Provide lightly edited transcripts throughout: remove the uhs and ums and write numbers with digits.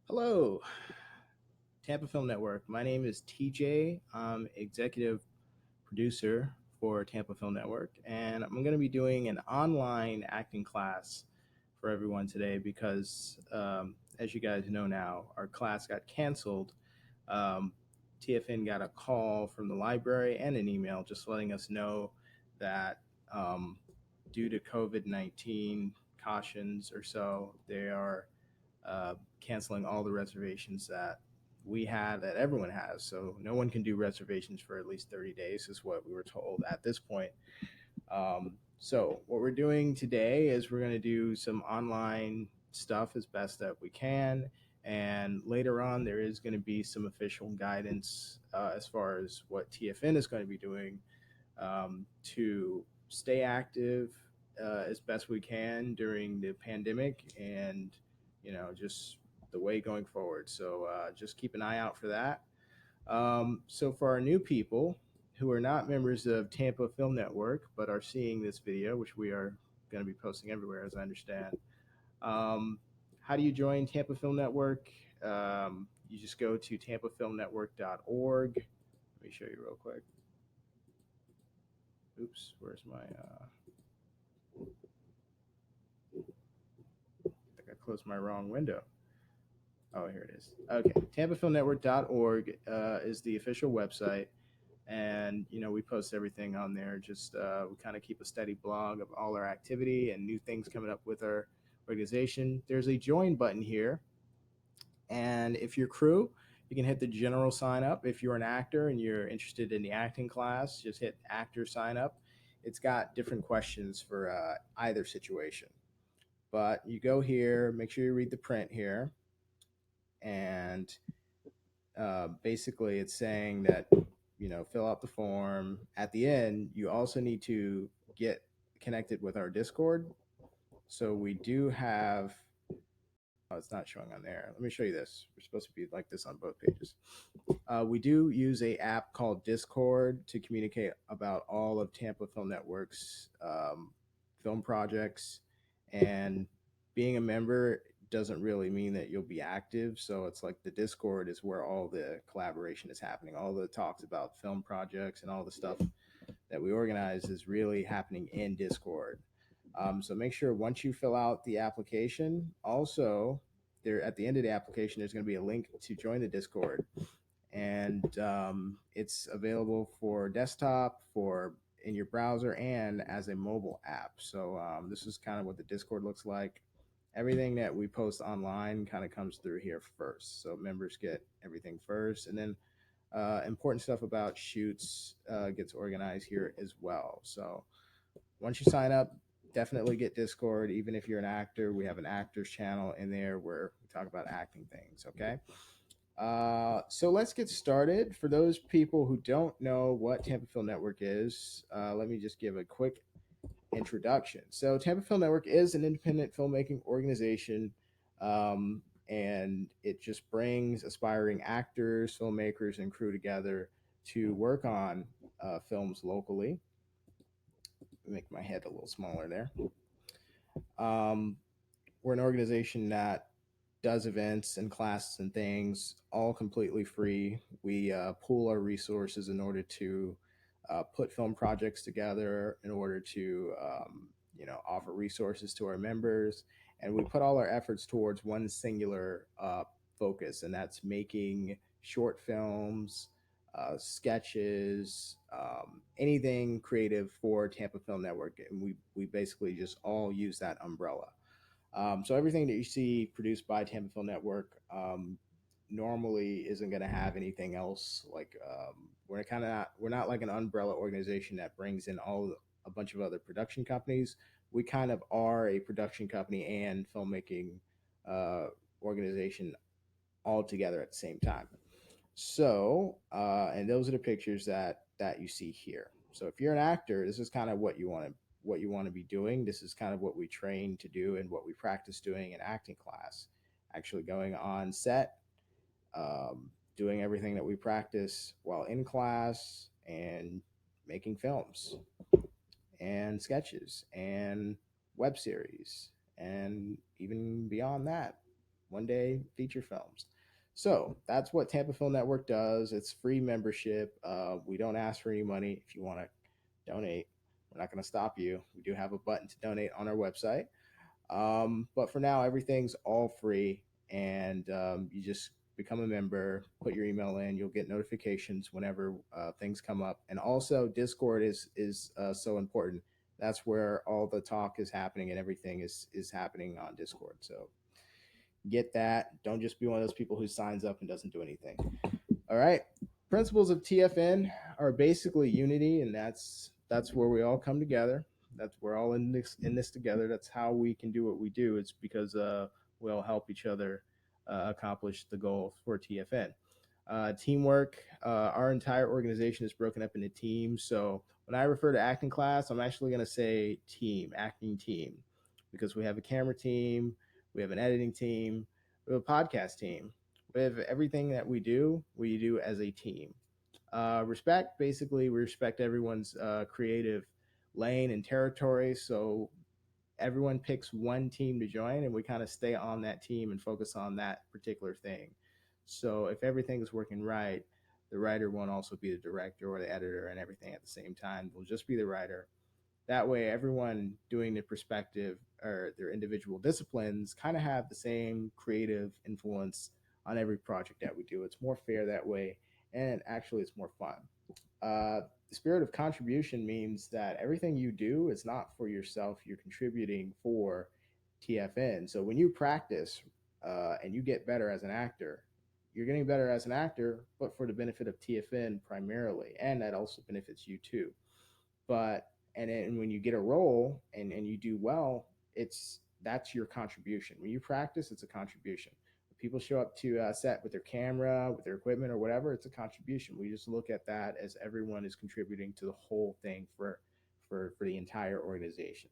Hello, Tampa Film Network. My name is TJ. I'm executive producer for Tampa Film Network, and I'm going to be doing an online acting class for everyone today because, as you guys know now, our class got canceled. Um, TFN got a call from the library and an email just letting us know that um, due to COVID-19 cautions or so, they are canceling all the reservations that we have that everyone has. So no one can do reservations for at least 30 days, is what we were told at this point. So what we're doing today is we're going to do some online stuff as best that we can. And later on, there is going to be some official guidance as far as what TFN is going to be doing to stay active as best we can during the pandemic and, just the way going forward. So just keep an eye out for that. So for our new people who are not members of Tampa Film Network but are seeing this video, which we are going to be posting everywhere, as I understand, how do you join Tampa Film Network? You just go to tampafilmnetwork.org. Let me show you real quick. Oops, where's my? I think I closed my wrong window. Oh, here it is. Okay, tampafilmnetwork.org is the official website, and we post everything on there. Just we kind of keep a steady blog of all our activity and new things coming up with our organization. There's a join button here, and if you're crew, you can hit the general sign up. If you're an actor and you're interested in the acting class, just hit actor sign up. It's got different questions for either situation, but you go here, make sure you read the print here, and basically it's saying that fill out the form. At the end, you also need to get connected with our Discord. So we do have. Oh, it's not showing on there. Let me show you this. We're supposed to be like this on both pages. We do use a app called Discord to communicate about all of Tampa Film Network's film projects, and being a member doesn't really mean that you'll be active. So it's like the Discord is where all the collaboration is happening. All the talks about film projects and all the stuff that we organize is really happening in Discord. So make sure once you fill out the application, also there at the end of the application, there's going to be a link to join the Discord, and it's available for desktop, for in your browser, and as a mobile app. So this is kind of what the Discord looks like. Everything that we post online kind of comes through here first, so members get everything first, and then important stuff about shoots gets organized here as well. So once you sign up, definitely get Discord. Even if you're an actor, we have an actors channel in there where we talk about acting things. Okay. So let's get started. For those people who don't know what Tampa Film Network is, let me just give a quick introduction. So Tampa Film Network is an independent filmmaking organization, and it just brings aspiring actors, filmmakers, and crew together to work on films locally. Make my head a little smaller there. Um, we're an organization that does events and classes and things all completely free. We pool our resources in order to put film projects together, in order to offer resources to our members, and we put all our efforts towards one singular focus, and that's making short films, sketches, anything creative for Tampa Film Network, and we basically just all use that umbrella. So everything that you see produced by Tampa Film Network normally isn't going to have anything else. Like we're not like an umbrella organization that brings in a bunch of other production companies. We kind of are a production company and filmmaking uh, organization all together at the same time. So, and those are the pictures that you see here. So, if you're an actor, this is kind of what you want to be doing. This is kind of what we train to do and what we practice doing in acting class. Actually, going on set, doing everything that we practice while in class, and making films and sketches and web series and even beyond that. one day feature films. So that's what Tampa Film Network does. It's free membership. We don't ask for any money. If you want to donate, we're not going to stop you. We do have a button to donate on our website. But for now, everything's all free, and you just become a member, put your email in, you'll get notifications whenever things come up. And also, Discord is so important. That's where all the talk is happening, and everything is happening on Discord. So get that. Don't just be one of those people who signs up and doesn't do anything. All right. Principles of TFN are basically unity, and that's where we all come together. That's we're all in this together. That's how we can do what we do. It's because we all help each other accomplish the goal for TFN. Teamwork. Our entire organization is broken up into teams. So when I refer to acting class, I'm actually going to say team, acting team, because we have a camera team, we have an editing team, we have a podcast team. With everything that we do as a team. Respect, basically, we respect everyone's creative lane and territory. So everyone picks one team to join, and we kind of stay on that team and focus on that particular thing. So if everything is working right, the writer won't also be the director or the editor and everything at the same time. We'll just be the writer. That way, everyone doing the perspective or their individual disciplines kind of have the same creative influence on every project that we do. It's more fair that way, and actually, it's more fun. The spirit of contribution means that everything you do is not for yourself, you're contributing for TFN. So when you practice and you get better as an actor, you're getting better as an actor, but for the benefit of TFN primarily, and that also benefits you too. But and then when you get a role and you do well, it's that's your contribution. When you practice, it's a contribution. When people show up to set with their camera, with their equipment or whatever, it's a contribution. We just look at that as everyone is contributing to the whole thing for the entire organization.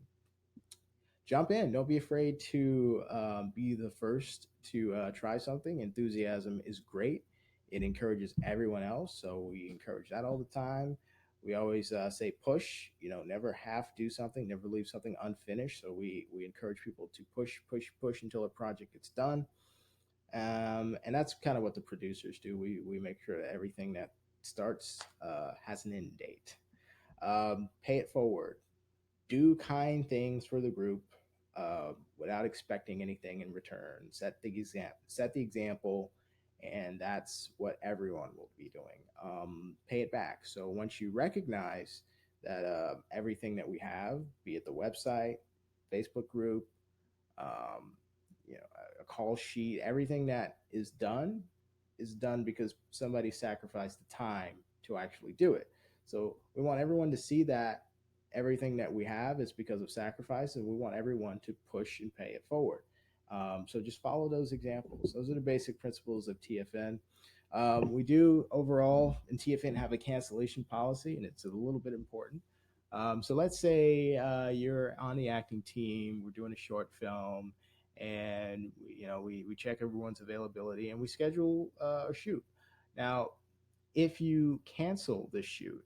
Jump in. Don't be afraid to be the first to try something. Enthusiasm is great. It encourages everyone else. So we encourage that all the time. We always say push, never half do something, never leave something unfinished. So we encourage people to push, push, push until a project gets done. And that's kind of what the producers do. We make sure that everything that starts has an end date. Pay it forward. Do kind things for the group without expecting anything in return. Set the example, and that's what everyone will be doing. Pay it back. So once you recognize that everything that we have, be it the website, Facebook group, um, a call sheet, everything that is done because somebody sacrificed the time to actually do it. So we want everyone to see that everything that we have is because of sacrifice, and we want everyone to push and pay it forward. So just follow those examples. Those are the basic principles of TFN. We do overall in TFN have a cancellation policy, and it's a little bit important. So let's say you're on the acting team, we're doing a short film, and we check everyone's availability and we schedule a shoot. Now, if you cancel the shoot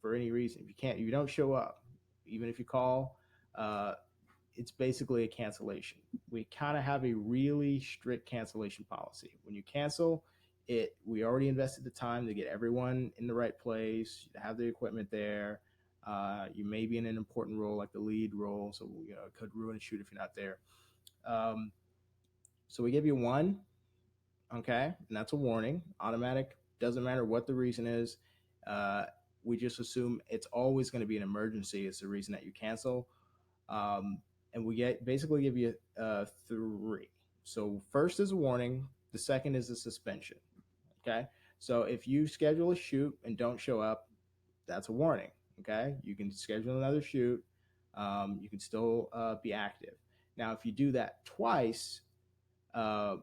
for any reason, if you don't show up, even if you call, uh, it's basically a cancellation. We kind of have a really strict cancellation policy. When you cancel it, we already invested the time to get everyone in the right place, to have the equipment there. You may be in an important role like the lead role, so it could ruin a shoot if you're not there. Um, so we give you one, okay, and that's a warning. Automatic, doesn't matter what the reason is. Uh, we just assume it's always going to be an emergency. It's the reason that you cancel. Um, and we basically give you three. So first is a warning. The second is a suspension. Okay. So if you schedule a shoot and don't show up, that's a warning. Okay. You can schedule another shoot. You can still be active. Now, if you do that twice, uh,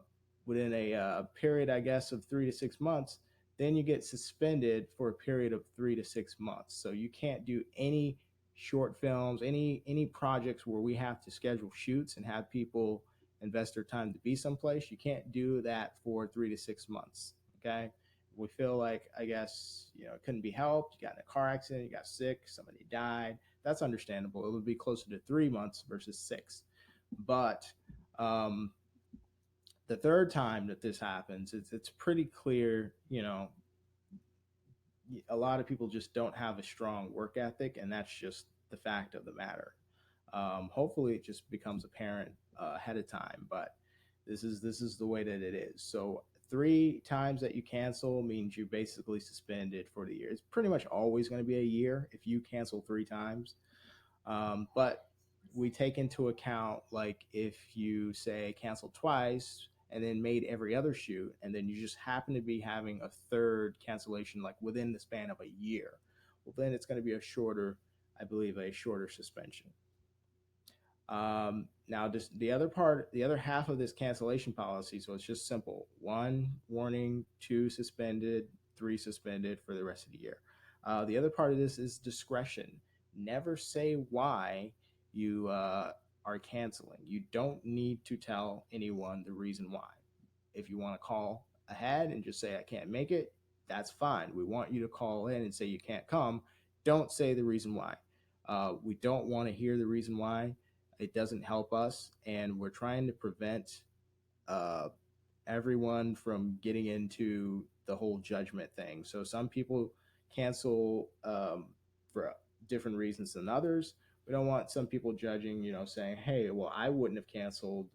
within a period, I guess, of 3 to 6 months, then you get suspended for a period of 3 to 6 months. So you can't do any short films, any projects where we have to schedule shoots and have people invest their time to be someplace. You can't do that for 3 to 6 months. Okay. We feel like, I guess, it couldn't be helped. You got in a car accident, you got sick, somebody died. That's understandable. It would be closer to 3 months versus 6. But The third time that this happens, it's pretty clear, a lot of people just don't have a strong work ethic, and that's just the fact of the matter. Hopefully, it just becomes apparent ahead of time, but this is the way that it is. So 3 times that you cancel means you basically suspended for the year. It's pretty much always going to be a year if you cancel 3 times. But we take into account, like, if you say cancel twice and then made every other shoot, and then you just happen to be having a third cancellation like within the span of a year, well, then it's going to be a shorter, I believe, a shorter suspension. Now, just the other part, the other half of this cancellation policy, so it's just simple: 1 warning, 2 suspended, 3 suspended for the rest of the year. The other part of this is discretion. Never say why you are canceling. You don't need to tell anyone the reason why. If you want to call ahead and just say, I can't make it, that's fine. We want you to call in and say you can't come. Don't say the reason why. We don't want to hear the reason why. It doesn't help us, and we're trying to prevent uh, everyone from getting into the whole judgment thing. So some people cancel for different reasons than others. We don't want some people judging, saying, hey, well, I wouldn't have canceled,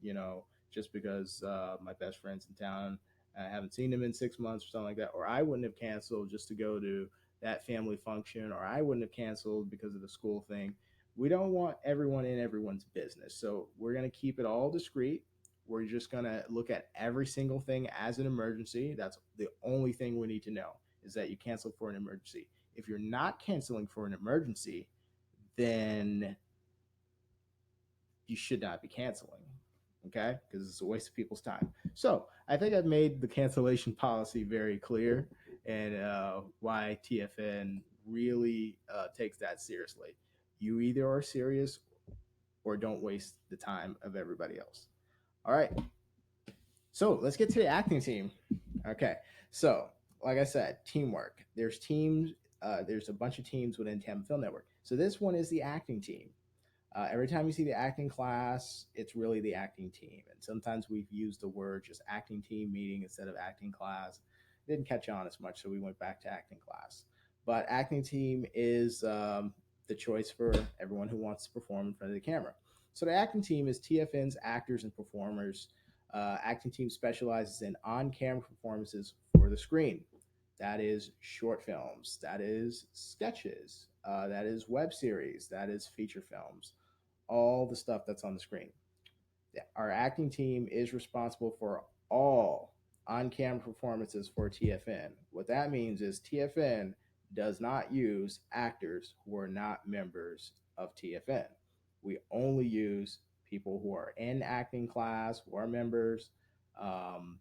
just because my best friend's in town. I haven't seen him in 6 months or something like that. Or I wouldn't have canceled just to go to that family function. Or I wouldn't have canceled because of the school thing. We don't want everyone in everyone's business. So we're going to keep it all discreet. We're just going to look at every single thing as an emergency. That's the only thing we need to know, is that you canceled for an emergency. If you're not canceling for an emergency, then you should not be canceling. Okay? Because it's a waste of people's time. So I think I've made the cancellation policy very clear, and why TFN really takes that seriously. You either are serious or don't waste the time of everybody else. All right. So let's get to the acting team. Okay. So, like I said, teamwork. There's teams. There's a bunch of teams within Tampa Film Network. So this one is the acting team. Every time you see the acting class, it's really the acting team. And sometimes we've used the word just acting team meeting instead of acting class. It didn't catch on as much, so we went back to acting class. But acting team is the choice for everyone who wants to perform in front of the camera. So the acting team is TFN's actors and performers. Acting team specializes in on-camera performances for the screen. That is short films. That is sketches. That is web series. That is feature films. All the stuff that's on the screen. Our acting team is responsible for all on camera performances for TFN. What that means is TFN does not use actors who are not members of TFN. We only use people who are in acting class, who are members. Um,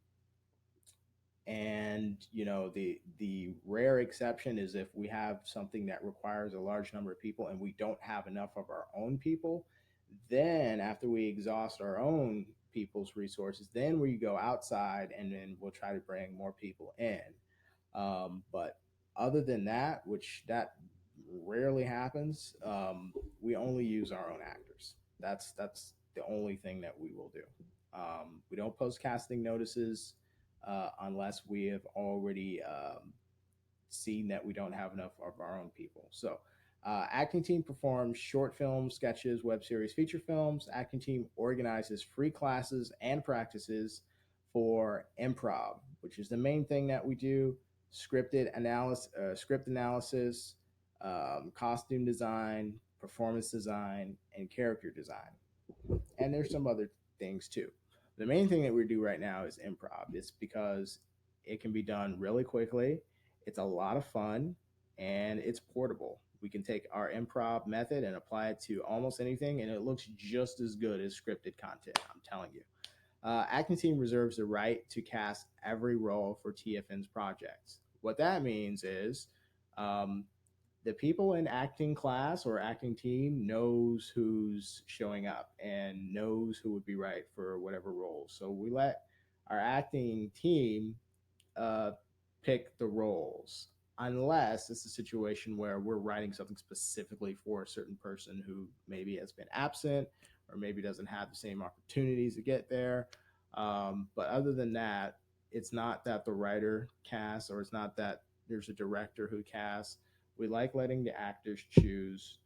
and the rare exception is if we have something that requires a large number of people and we don't have enough of our own people, then after we exhaust our own people's resources, then we go outside and then we'll try to bring more people in. But other than that, which that rarely happens, we only use our own actors. That's the only thing that we will do. We don't post casting notices unless we have already seen that we don't have enough of our own people. So, acting team performs short films, sketches, web series, feature films. Acting team organizes free classes and practices for improv, which is the main thing that we do. Script analysis, costume design, performance design, and character design. And there's some other things too. The main thing that we do right now is improv. It's because it can be done really quickly. It's a lot of fun, and it's portable. We can take our improv method and apply it to almost anything, and it looks just as good as scripted content. I'm telling you. Acting team reserves the right to cast every role for TFN's projects. What that means is um, the people in acting class or acting team knows who's showing up and knows who would be right for whatever role. So we let our acting team uh, pick the roles, unless it's a situation where we're writing something specifically for a certain person who maybe has been absent or maybe doesn't have the same opportunities to get there. But other than that, it's not that the writer casts or it's not that there's a director who casts. We like letting the actors choose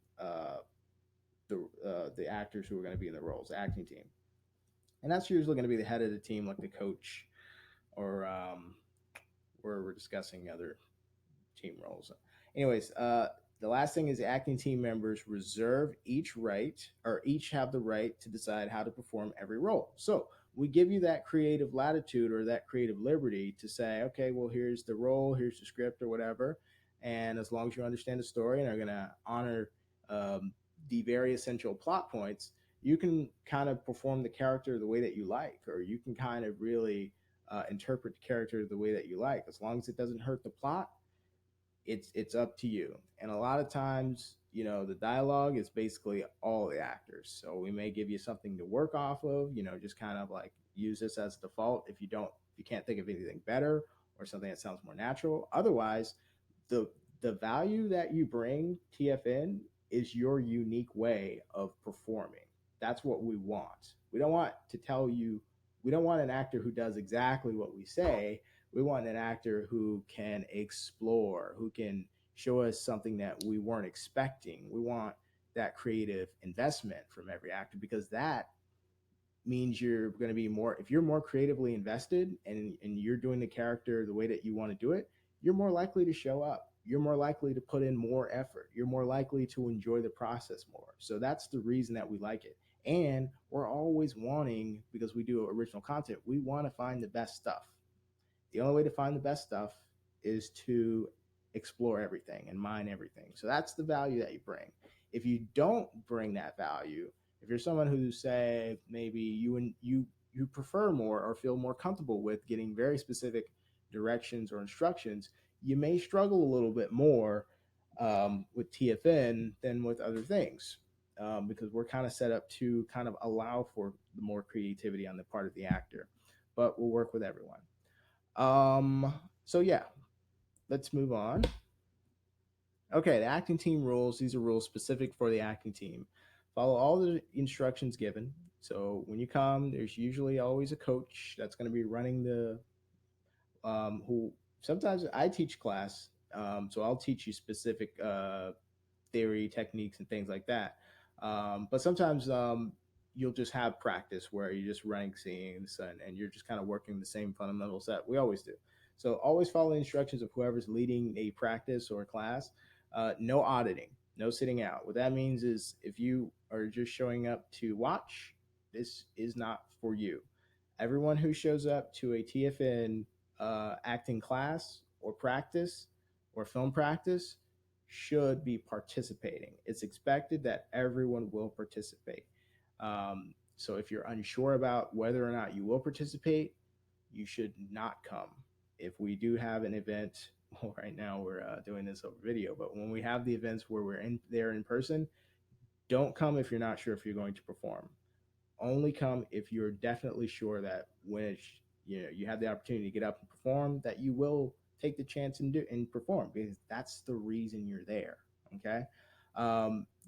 the actors who are going to be in the roles, the acting team, and that's usually going to be the head of the team, like the coach, or where we're discussing other team roles. Anyways, the last thing is the acting team members reserve each right or each have the right to decide how to perform every role. So we give you that creative latitude or that creative liberty to say, okay, well, here's the role, here's the script or whatever. And as long as you understand the story and are going to honor the very essential plot points, you can kind of perform the character the way that you like, or you can kind of really interpret the character the way that you like. As long as it doesn't hurt the plot, it's up to you. And a lot of times, the dialogue is basically all the actors. So we may give you something to work off of, just kind of like use this as default if you can't think of anything better or something that sounds more natural. Otherwise, the the value that you bring TFN is your unique way of performing. That's what we want. We don't want an actor who does exactly what we say. We want an actor who can explore, who can show us something that we weren't expecting. We want that creative investment from every actor because that means you're going to be more, if you're more creatively invested and you're doing the character the way that you want to do it, you're more likely to show up, you're more likely to put in more effort, you're more likely to enjoy the process more. So that's the reason that we like it. And we're always wanting, because we do original content, we want to find the best stuff. The only way to find the best stuff is to explore everything and mine everything. So that's the value that you bring. If you don't bring that value, if you're someone who say maybe you prefer more or feel more comfortable with getting very specific directions or instructions, you may struggle a little bit more with TFN than with other things. Because we're kind of set up to kind of allow for the more creativity on the part of the actor, but we'll work with everyone. So yeah, let's move on. Okay, the acting team rules. These are rules specific for the acting team. Follow all the instructions given. So when you come, there's usually always a coach that's going to be running the who sometimes I teach class. So I'll teach you specific theory, techniques, and things like that. But sometimes you'll just have practice where you're just running scenes and you're just kind of working the same fundamentals that we always do. So always follow the instructions of whoever's leading a practice or a class. No auditing, no sitting out. What that means is if you are just showing up to watch, this is not for you. Everyone who shows up to a TFN acting class or practice or film practice should be participating. It's expected that everyone will participate. So if you're unsure about whether or not you will participate, you should not come. If we do have an event, well, right now we're doing this over video, but when we have the events where we're in there in person, don't come if you're not sure if you're going to perform. Only come if you're definitely sure that when it's, you have the opportunity to get up and perform, that you will take the chance and do and perform, because that's the reason you're there. Okay.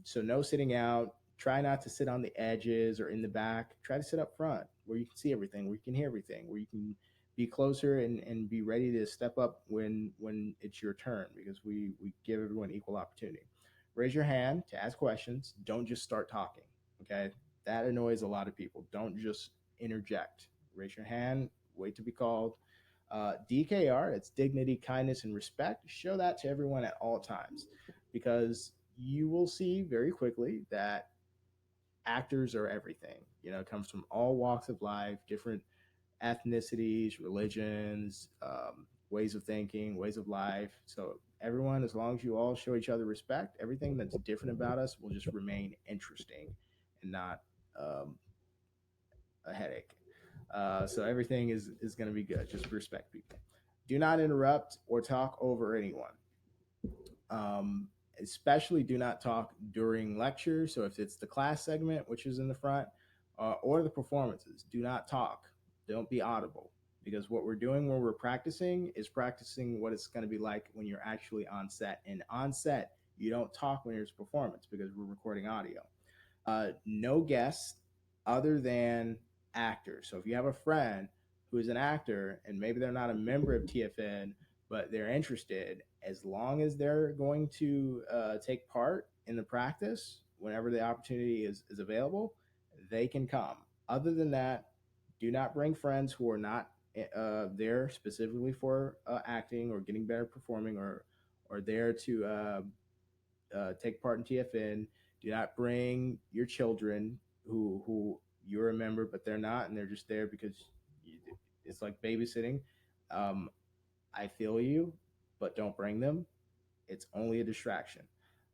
So no sitting out. Try not to sit on the edges or in the back. Try to sit up front where you can see everything, where you can hear everything, where you can be closer and be ready to step up when it's your turn, because we give everyone equal opportunity. Raise your hand to ask questions. Don't just start talking. Okay, that annoys a lot of people. Don't just interject. Raise your hand, wait to be called. DKR, it's dignity, kindness, and respect. Show that to everyone at all times, because you will see very quickly that actors are everything. It comes from all walks of life, different ethnicities, religions, ways of thinking, ways of life. So everyone, as long as you all show each other respect, everything that's different about us will just remain interesting and not um, a headache. So everything is going to be good. Just respect people. Do not interrupt or talk over anyone. Especially do not talk during lectures. So if it's the class segment, which is in the front, or the performances, do not talk. Don't be audible, because what we're doing when we're practicing is practicing what it's going to be like when you're actually on set. And on set, you don't talk when there's a performance because we're recording audio. No guests other than actors. So if you have a friend who is an actor and maybe they're not a member of TFN, but they're interested, as long as they're going to take part in the practice whenever the opportunity is available, they can come. Other than that, do not bring friends who are not there specifically for acting or getting better performing or there to take part in TFN. Do not bring your children who you remember, but they're not, and they're just there because you, it's like babysitting. Um, I feel you, but don't bring them. It's only a distraction.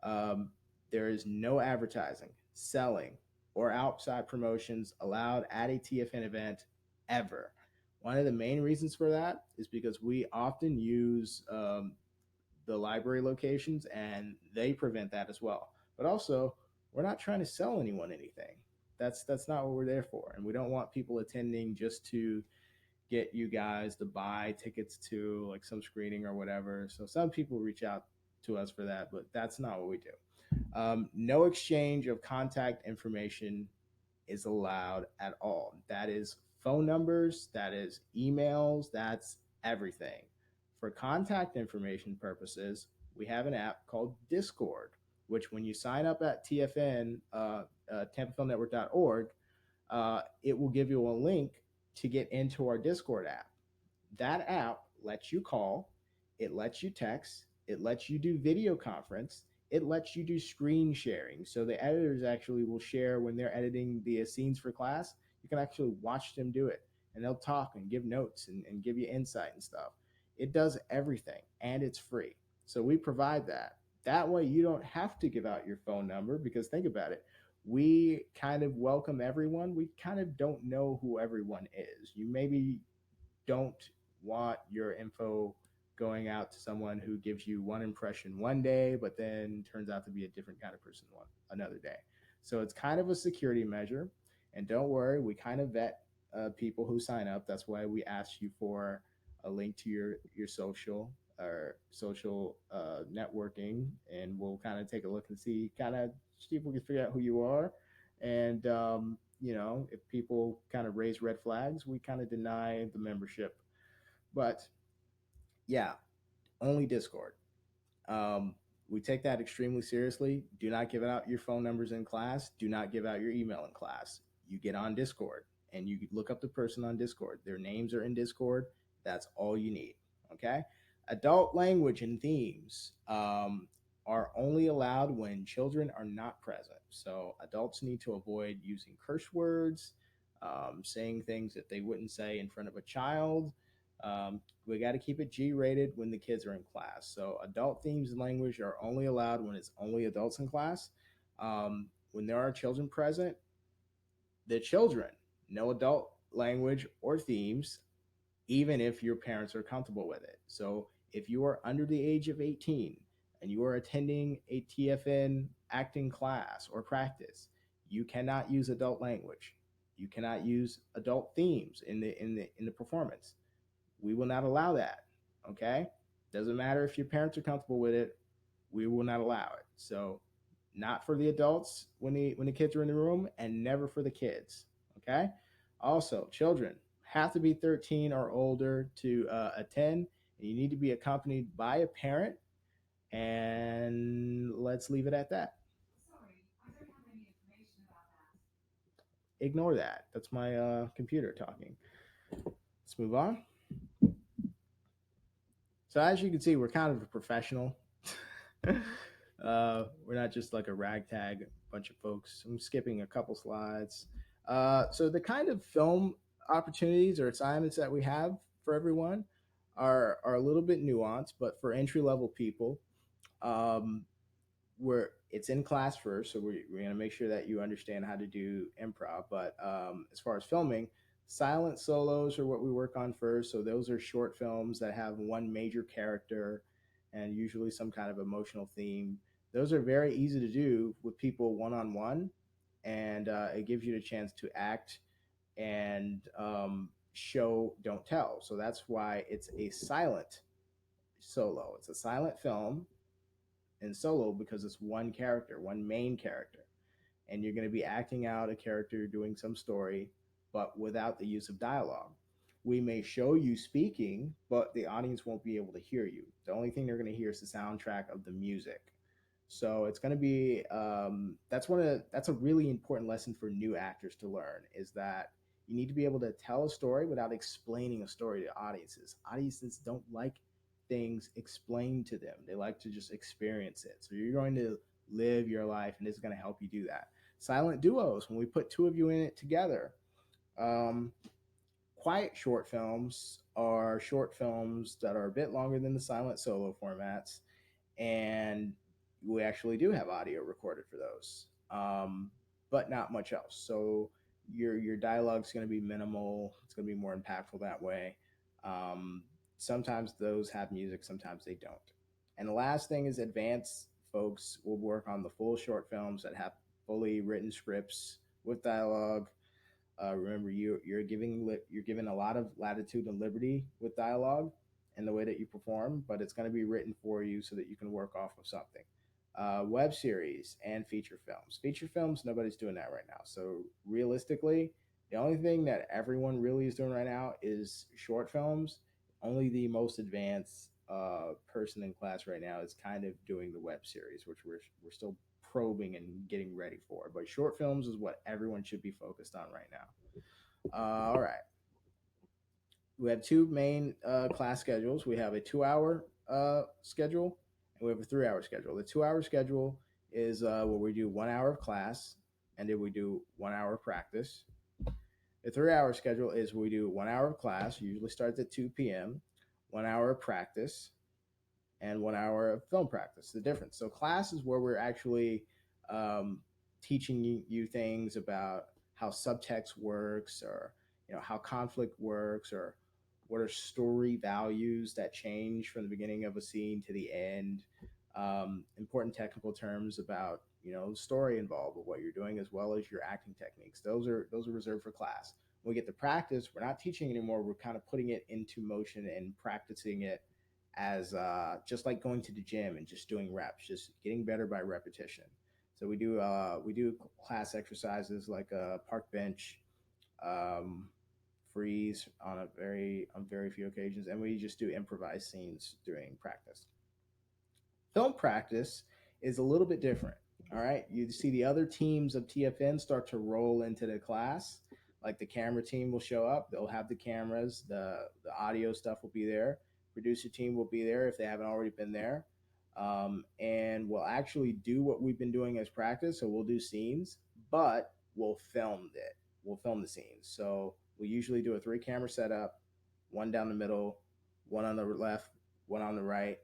Um, there is no advertising, selling, or outside promotions allowed at a TFN event ever. One of the main reasons for that is because we often use the library locations and they prevent that as well. But also, we're not trying to sell anyone anything. That's not what we're there for. And we don't want people attending just to get you guys to buy tickets to like some screening or whatever. So some people reach out to us for that, but that's not what we do. No exchange of contact information is allowed at all. That is phone numbers, that is emails, that's everything. For contact information purposes, we have an app called Discord, which when you sign up at TFN, tampafilmnetwork.org, it will give you a link to get into our Discord app. That app lets you call, it lets you text, it lets you do video conference, it lets you do screen sharing. So the editors actually will share when they're editing the scenes for class. You can actually watch them do it and they'll talk and give notes and give you insight and stuff. It does everything and it's free. So we provide that. That way you don't have to give out your phone number because think about it. We kind of welcome everyone. We kind of don't know who everyone is. You maybe don't want your info going out to someone who gives you one impression one day, but then turns out to be a different kind of person one another day. So it's kind of a security measure. And don't worry, we kind of vet people who sign up. That's why we ask you for a link to your social or social networking, and we'll kind of take a look and see if we can figure out who you are. And if people kind of raise red flags, we kind of deny the membership. But yeah, only Discord. Um, we take that extremely seriously. Do not give out your phone numbers in class. Do not give out your email in class. You get on Discord and you look up the person on Discord. Their names are in Discord. That's all you need. Okay. Adult language and themes are only allowed when children are not present. So adults need to avoid using curse words, saying things that they wouldn't say in front of a child. We got to keep it G rated when the kids are in class. So adult themes and language are only allowed when it's only adults in class. When there are children present, the children, no adult language or themes, even if your parents are comfortable with it. So if you are under the age of 18 and you are attending a TFN acting class or practice, you cannot use adult language. You cannot use adult themes in the performance. We will not allow that. Okay? Doesn't matter if your parents are comfortable with it. We will not allow it. So, not for the adults when the kids are in the room, and never for the kids. Okay? Also, children have to be 13 or older to attend, and you need to be accompanied by a parent. And let's leave it at that. Ignore that. That's my computer talking. Let's move on. So as you can see, we're kind of a professional. We're not just like a ragtag bunch of folks. I'm skipping a couple slides. So the kind of film opportunities or assignments that we have for everyone are a little bit nuanced, but for entry level people, um, where it's in class first, so we're going to make sure that you understand how to do improv. But as far as filming, silent solos are what we work on first. So those are short films that have one major character and usually some kind of emotional theme. Those are very easy to do with people one on one, and it gives you the chance to act and show, don't tell. So that's why it's a silent solo. It's a silent film in solo because it's one character, one main character, and you're going to be acting out a character doing some story. but without the use of dialogue. We may show you speaking, but the audience won't be able to hear you. The only thing they're going to hear is the soundtrack of the music. So it's going to be that's a really important lesson for new actors to learn, is that you need to be able to tell a story without explaining a story to audiences. Audiences don't like things explained to them. They like to just experience it. So you're going to live your life, and this is going to help you do that. Silent duos, when we put two of you in it together. Um, Quiet short films are short films that are a bit longer than the silent solo formats, and we actually do have audio recorded for those, but not much else. So your dialogue's going to be minimal. It's going to be more impactful that way. Um, Sometimes those have music, sometimes they don't. And the last thing is advanced folks will work on the full short films that have fully written scripts with dialogue. Remember, you're given a lot of latitude and liberty with dialogue and the way that you perform, but it's going to be written for you so that you can work off of something. Web series and feature films. Feature films, nobody's doing that right now. So realistically, the only thing that everyone really is doing right now is short films. Only the most advanced person in class right now is kind of doing the web series, which we're still probing and getting ready for. But short films is what everyone should be focused on right now. All right. We have two main class schedules. We have a 2 hour schedule, and we have a 3 hour schedule. The 2 hour schedule is where we do 1 hour of class, and then we do 1 hour of practice. The 3 hour schedule is we do 1 hour of class, usually starts at 2 p.m., 1 hour of practice, and 1 hour of film practice. The difference. So class is where we're actually teaching you things about how subtext works, or how conflict works, or what are story values that change from the beginning of a scene to the end. Important technical terms about story involved with what you're doing, as well as your acting techniques. Those are reserved for class. When we get to practice, we're not teaching anymore. We're kind of putting it into motion and practicing it as just like going to the gym and just doing reps, just getting better by repetition. So we do class exercises like a park bench, um, freeze on very few occasions, and we just do improvised scenes during practice. Film practice is a little bit different. All right, you see the other teams of TFN start to roll into the class. Like the camera team will show up; they'll have the cameras, the audio stuff will be there. Producer team will be there if they haven't already been there, and we'll actually do what we've been doing as practice. So we'll do scenes, but we'll film it. We'll film the scenes. So we usually do a three camera setup, one down the middle, one on the left, one on the right,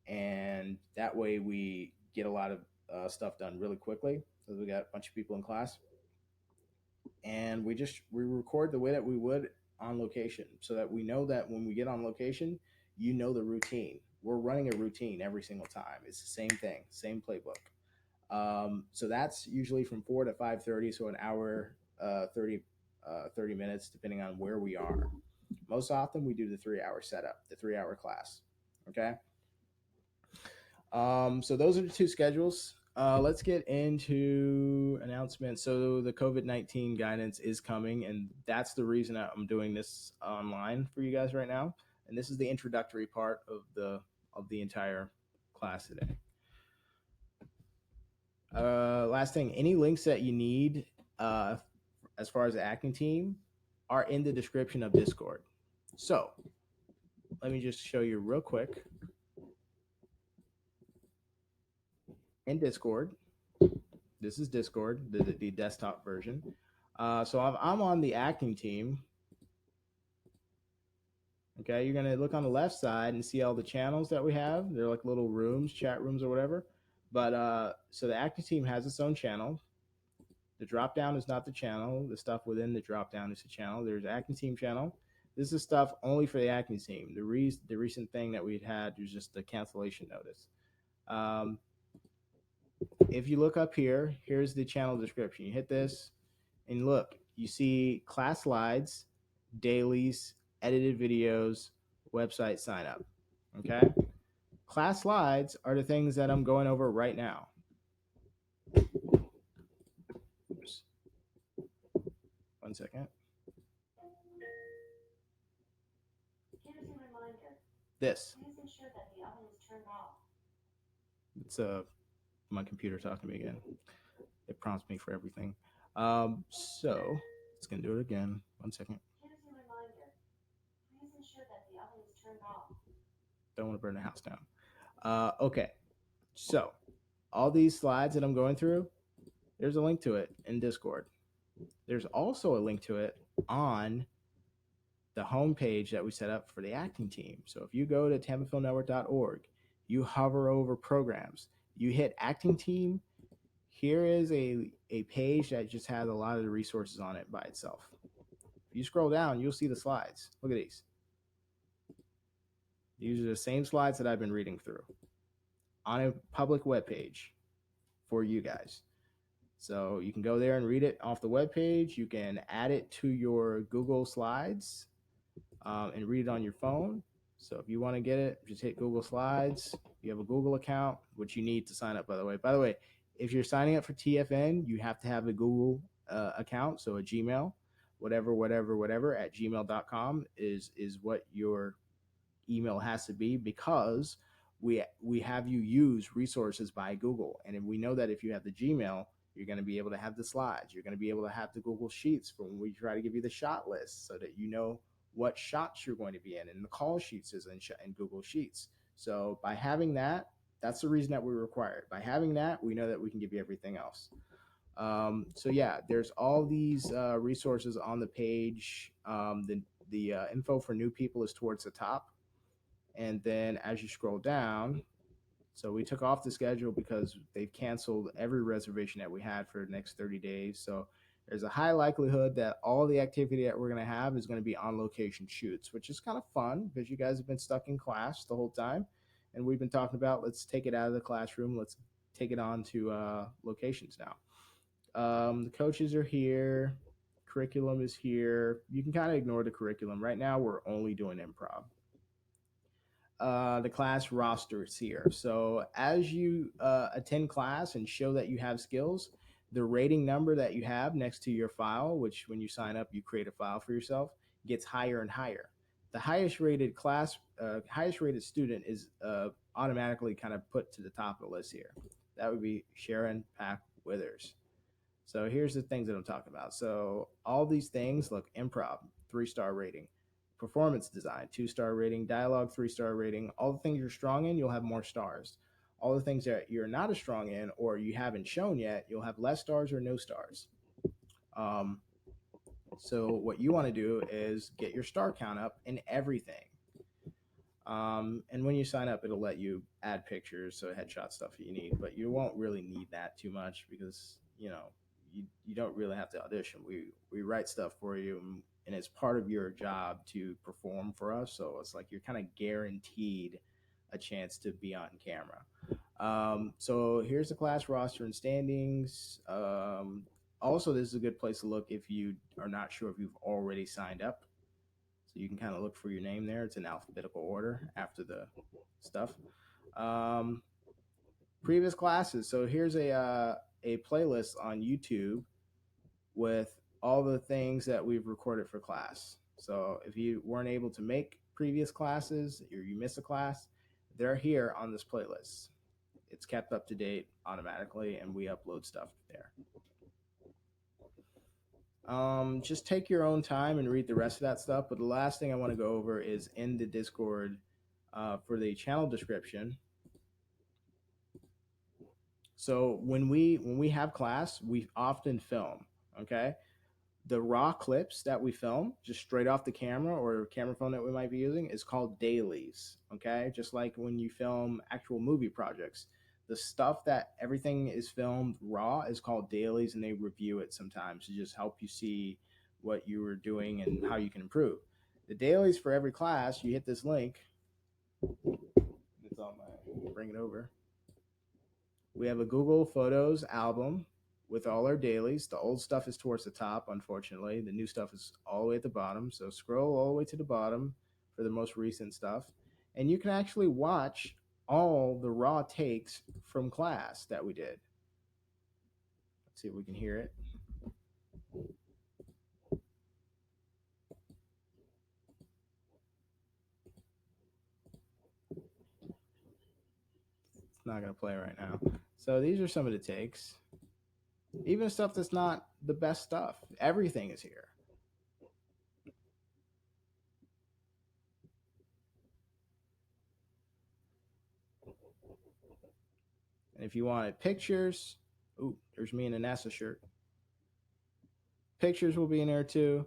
and that way we get a lot of stuff done really quickly because we got a bunch of people in class, and we record the way that we would on location, so that we know that when we get on location, the routine. We're running a routine every single time. It's the same thing, same playbook. So that's usually from 4 to 5:30, so an hour, 30 minutes, depending on where we are. Most often, we do the 3 hour setup, the 3 hour class. Okay. So those are the two schedules. Let's get into announcements. So the COVID-19 guidance is coming, and that's the reason I'm doing this online for you guys right now. And this is the introductory part of the entire class today. Last thing, any links that you need as far as the acting team are in the description of Discord. So let me just show you real quick. In Discord, this is Discord, the desktop version. So I'm on the acting team. Okay, you're gonna look on the left side and see all the channels that we have. They're like little rooms, chat rooms or whatever. But so the acting team has its own channel. The drop down is not the channel. The stuff within the drop down is the channel. There's acting team channel. This is stuff only for the acting team. The recent thing that we had was just the cancellation notice. If you look up here, here's the channel description. You hit this, and look, you see class slides, dailies, edited videos, website sign up. Okay. Class slides are the things that I'm going over right now. Oops. 1 second. This. It's my computer talking to me again. It prompts me for everything. So it's gonna do it again. 1 second. Don't want to burn the house down. Okay. So all these slides that I'm going through, there's a link to it in Discord. There's also a link to it on the homepage that we set up for the acting team. So if you go to tampafilmnetwork.org, you hover over programs, you hit acting team, here is a page that just has a lot of the resources on it by itself. If you scroll down, you'll see the slides. Look at these. These are the same slides that I've been reading through on a public web page for you guys. So you can go there and read it off the web page. You can add it to your Google Slides and read it on your phone. So if you want to get it, just hit Google Slides. You have a Google account, which you need to sign up, by the way. By the way, if you're signing up for TFN, you have to have a Google account, so a Gmail, whatever at gmail.com is what your email has to be, because we have you use resources by Google. And we know that if you have the Gmail, you're going to be able to have the slides. You're going to be able to have the Google Sheets for when we try to give you the shot list, so that you know what shots you're going to be in, and the call sheets is in Google Sheets. So by having that, that's the reason that we require it. By having that, we know that we can give you everything else. So yeah, there's all these resources on the page. The info for new people is towards the top. And then as you scroll down, so we took off the schedule because they've canceled every reservation that we had for the next 30 days. So there's a high likelihood that all the activity that we're going to have is going to be on location shoots, which is kind of fun because you guys have been stuck in class the whole time. And we've been talking about, let's take it out of the classroom. Let's take it on to locations now. The coaches are here. Curriculum is here. You can kind of ignore the curriculum. Right now, we're only doing improv. The class roster is here. So as you attend class and show that you have skills, the rating number that you have next to your file, which when you sign up, you create a file for yourself, gets higher and higher. The highest rated highest rated student is automatically kind of put to the top of the list here. That would be Sharon Pack Withers. So here's the things that I'm talking about. So all these things, look, improv, 3-star rating, performance design, 2-star rating, dialogue, 3-star rating. All the things you're strong in, you'll have more stars. All the things that you're not as strong in or you haven't shown yet, you'll have less stars or no stars. So what you want to do is get your star count up in everything. And when you sign up, it'll let you add pictures, so headshot stuff that you need, but you won't really need that too much because, you don't really have to audition. We write stuff for you, and it's part of your job to perform for us. So it's like you're kind of guaranteed a chance to be on camera. So here's the class roster and standings. Also, this is a good place to look if you are not sure if you've already signed up. So you can kind of look for your name there. It's in alphabetical order after the stuff. Previous classes. So here's a playlist on YouTube with all the things that we've recorded for class. So if you weren't able to make previous classes or you missed a class, they're here on this playlist. It's kept up to date automatically, and we upload stuff there. Just take your own time and read the rest of that stuff. But the last thing I want to go over is in the Discord for the channel description. So when we have class, we often film. Okay, the raw clips that we film just straight off the camera or camera phone that we might be using is called dailies. Okay, just like when you film actual movie projects, the stuff that everything is filmed raw is called dailies, and they review it sometimes to just help you see what you were doing and how you can improve. The dailies for every class, you hit this link. It's on my, bring it over. We have a Google Photos album with all our dailies. The old stuff is towards the top, unfortunately. The new stuff is all the way at the bottom. So scroll all the way to the bottom for the most recent stuff. And you can actually watch all the raw takes from class that we did. Let's see if we can hear it. not gonna play right now. So these are some of the takes. Even stuff that's not the best stuff. Everything is here. And if you wanted pictures, ooh, there's me in a NASA shirt. Pictures will be in there too,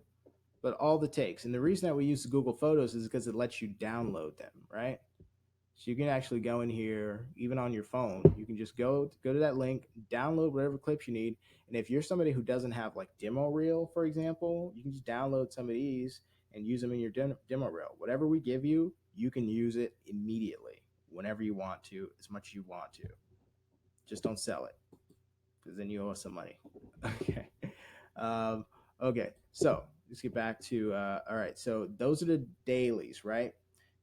but all the takes. And the reason that we use Google Photos is because it lets you download them, right? So you can actually go in here, even on your phone. You can just go to that link, download whatever clips you need. And if you're somebody who doesn't have like demo reel, for example, you can just download some of these and use them in your demo reel. Whatever we give you, you can use it immediately, whenever you want to, as much as you want to. Just don't sell it, because then you owe us some money. Okay. Um, okay. So let's get back to all right. So those are the dailies, right?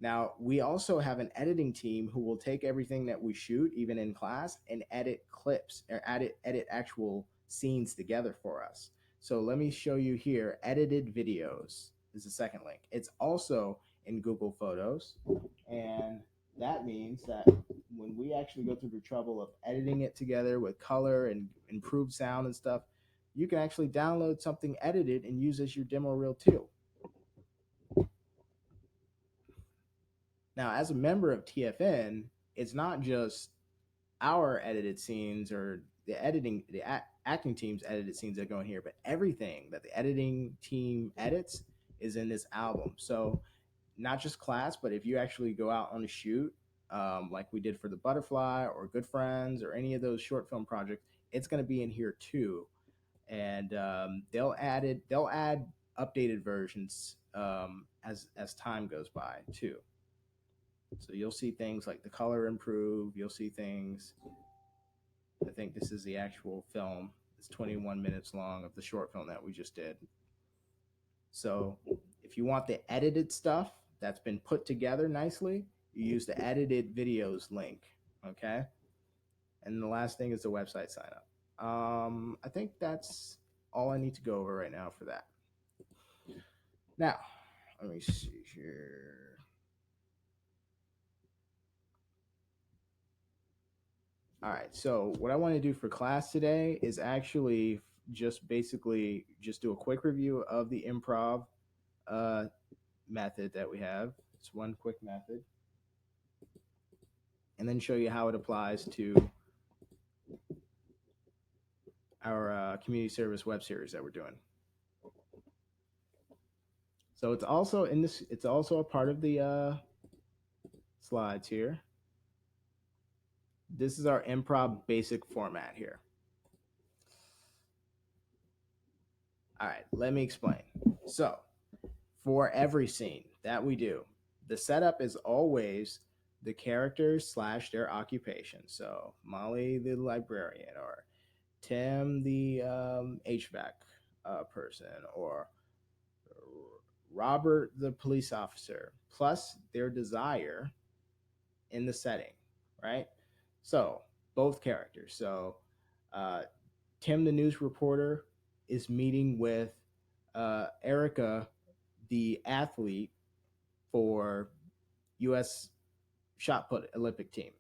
Now we also have an editing team who will take everything that we shoot, even in class, and edit clips or edit actual scenes together for us. So let me show you here. Edited videos is the second link. It's also in Google Photos, and that means that when we actually go through the trouble of editing it together with color and improved sound and stuff, you can actually download something edited and use as your demo reel too. Now, as a member of TFN, it's not just our edited scenes or the acting team's edited scenes that go in here, but everything that the editing team edits is in this album. So not just class, but if you actually go out on a shoot, like we did for the Butterfly or Good Friends or any of those short film projects, it's going to be in here too. And they'll add updated versions as time goes by too. So you'll see things like the color improve. You'll see things. I think this is the actual film. It's 21 minutes long of the short film that we just did. So if you want the edited stuff that's been put together nicely, you use the edited videos link. Okay. And the last thing is the website sign up. I think that's all I need to go over right now for that. Now, let me see here. All right. So what I want to do for class today is actually just basically just do a quick review of the improv uh, method that we have. It's one quick method, and then show you how it applies to our community service web series that we're doing. So it's also in this. It's also a part of the slides here. This is our improv basic format here. All right, let me explain. So, for every scene that we do, the setup is always the characters slash their occupation. So, Molly the librarian, or Tim the HVAC person, or Robert the police officer, plus their desire in the setting, right? So, both characters. So, uh, Tim, the news reporter, is meeting with Erica, the athlete for U.S. shot put Olympic team,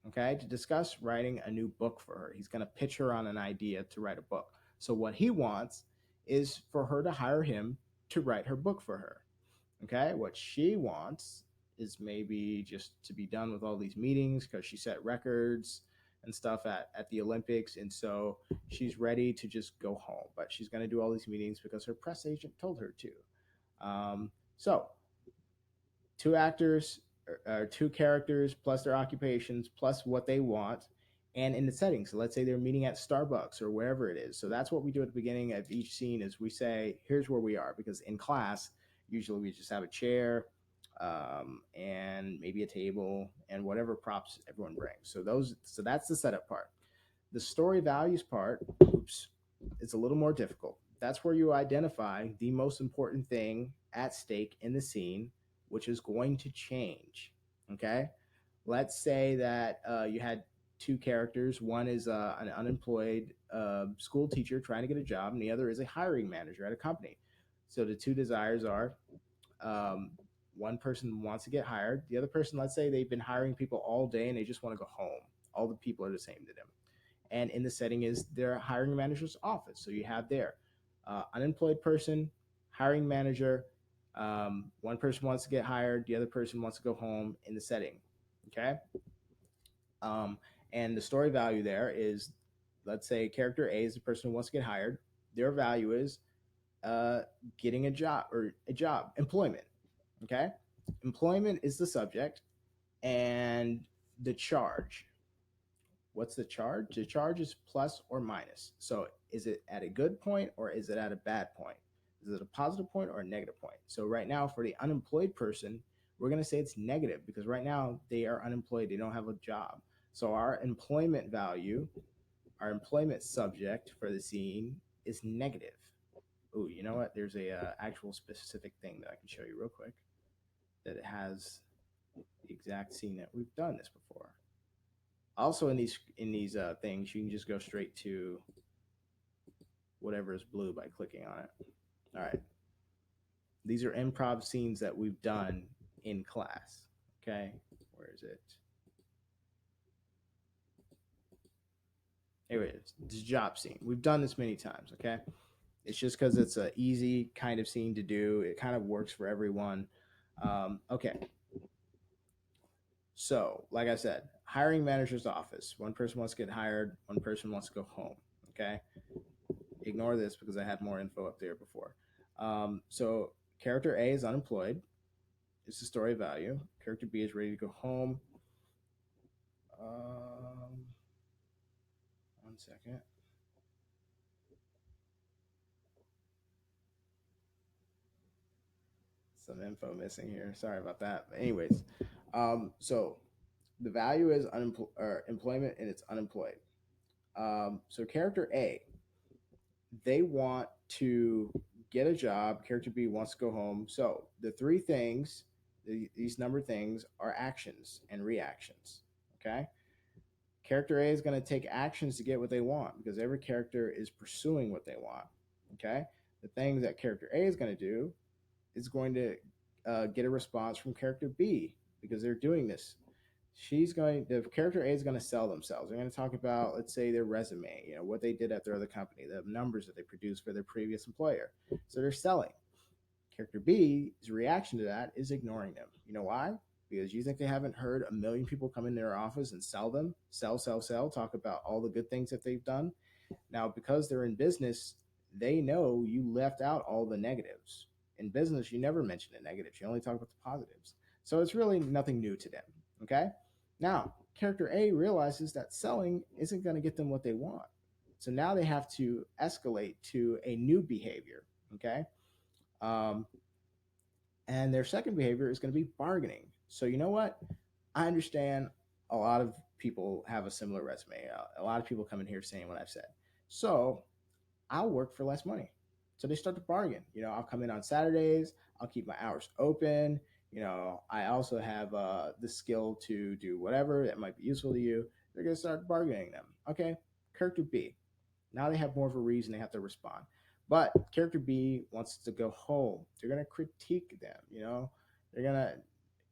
okay, to discuss writing a new book for her. He's going to pitch her on an idea to write a book. So, what he wants is for her to hire him to write her book for her. Okay, what she wants is maybe just to be done with all these meetings because she set records and stuff at the Olympics. And so she's ready to just go home, but she's going to do all these meetings because her press agent told her to. So two actors or two characters plus their occupations plus what they want and in the setting. So let's say they're meeting at Starbucks or wherever it is. So that's what we do at the beginning of each scene is we say, here's where we are, because in class, usually we just have a chair and maybe a table and whatever props everyone brings. So that's the setup part. The story values part, oops, it's a little more difficult. That's where you identify the most important thing at stake in the scene, which is going to change. Okay. Let's say that you had two characters. One is an unemployed school teacher trying to get a job, and the other is a hiring manager at a company. So the two desires are one person wants to get hired. The other person, let's say they've been hiring people all day and they just want to go home. All the people are the same to them. And in the setting is their hiring manager's office. So you have there unemployed person, hiring manager. One person wants to get hired, the other person wants to go home in the setting. Okay. Um, and the story value there is, let's say character A is the person who wants to get hired. Their value is uh, getting a job, employment. Okay. Employment is the subject, and the charge. What's the charge? The charge is plus or minus. So is it at a good point or is it at a bad point? Is it a positive point or a negative point? So right now, for the unemployed person, we're going to say it's negative because right now they are unemployed. They don't have a job. So our employment value, our employment subject for the scene is negative. Oh, you know what? There's a actual specific thing that I can show you real quick that it has the exact scene that we've done this before. Also, in these things, you can just go straight to whatever is blue by clicking on it. All right, these are improv scenes that we've done in class. Okay, where is it? Here it is. This job scene. We've done this many times. Okay, it's just because it's an easy kind of scene to do. It kind of works for everyone. Okay, so like I said, hiring manager's office. One person wants to get hired. One person wants to go home. Okay, ignore this because I had more info up there before. So character A is unemployed. It's the story value. Character B is ready to go home. Um, 1 second. Some info missing here. Sorry about that. But anyways, so the value is employment and it's unemployed. So character A, they want to get a job. Character B wants to go home. So the three things, these number things, are actions and reactions. Okay. Character A is going to take actions to get what they want because every character is pursuing what they want. Okay. The things that character A is going to do is going to get a response from character B because they're doing this. The character A is going to sell themselves. They're going to talk about, let's say, their resume, what they did at their other company, the numbers that they produced for their previous employer. So they're selling. Character B's reaction to that is ignoring them. You know why? Because you think they haven't heard a million people come in their office and sell them, sell, talk about all the good things that they've done. Now, because they're in business, they know you left out all the negatives. In business, you never mention the negatives. You only talk about the positives. So it's really nothing new to them. Okay. Now, character A realizes that selling isn't going to get them what they want. So now they have to escalate to a new behavior. Okay. Um, and their second behavior is going to be bargaining. So, you know what? I understand a lot of people have a similar resume. A lot of people come in here saying what I've said. So, I'll work for less money. So they start to bargain. I'll come in on Saturdays. I'll keep my hours open. I also have the skill to do whatever that might be useful to you. They're going to start bargaining them. Okay. Character B. Now they have more of a reason they have to respond. But character B wants to go home. They're going to critique them. They're going to,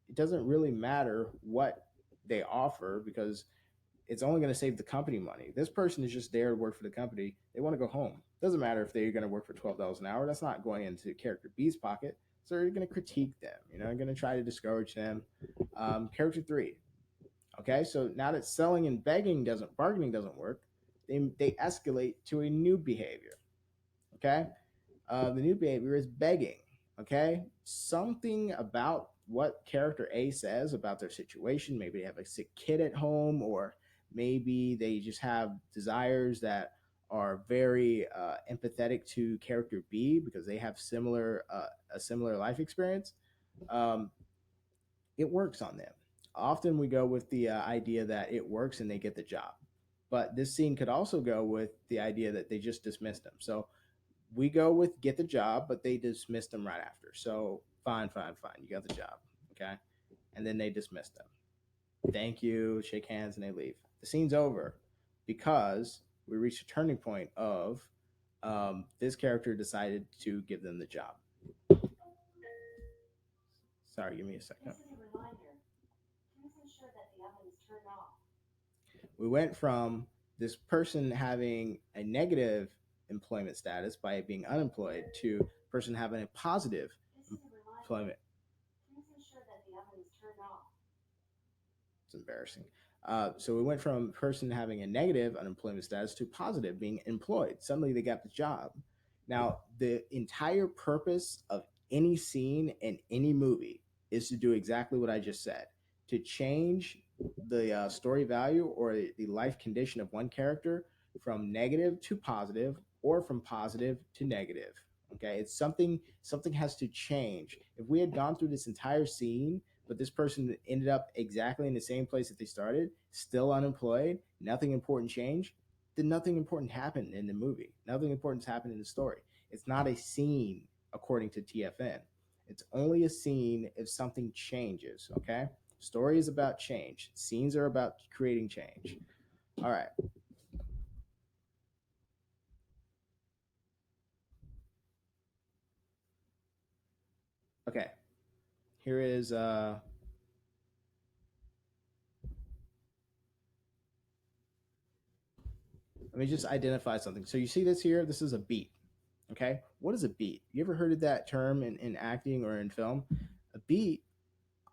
it doesn't really matter what they offer because it's only going to save the company money. This person is just there to work for the company. They want to go home. Doesn't matter if they're going to work for $12 an hour. That's not going into character B's pocket. So they're going to critique them. They're going to try to discourage them. Character 3. Okay, so now that selling and bargaining doesn't work, they escalate to a new behavior. Okay, the new behavior is begging. Okay, something about what character A says about their situation. Maybe they have a sick kid at home, or maybe they just have desires that are very empathetic to character B because they have a similar life experience. Um, it works on them. Often we go with the idea that it works and they get the job. But this scene could also go with the idea that they just dismissed them. So we go with get the job, but they dismissed them right after. So fine, fine, fine. You got the job. Okay. And then they dismissed them. Thank you, shake hands, and they leave. The scene's over because we reached a turning point of this character decided to give them the job. Sorry, give me a second. We went from this person having a negative employment status by being unemployed to person having a positive employment. It's embarrassing. So we went from person having a negative unemployment status to positive being employed. Suddenly they got the job. Now, the entire purpose of any scene in any movie is to do exactly what I just said, to change the story value or the life condition of one character from negative to positive or from positive to negative. Okay, it's something has to change. If we had gone through this entire scene but this person ended up exactly in the same place that they started, still unemployed, nothing important changed, then nothing important happened in the movie. Nothing important happened in the story. It's not a scene according to TFN. It's only a scene if something changes, okay? Story is about change. Scenes are about creating change. All right. Okay. Here is let me just identify something. So you see this here? This is a beat. Okay. What is a beat? You ever heard of that term in acting or in film? A beat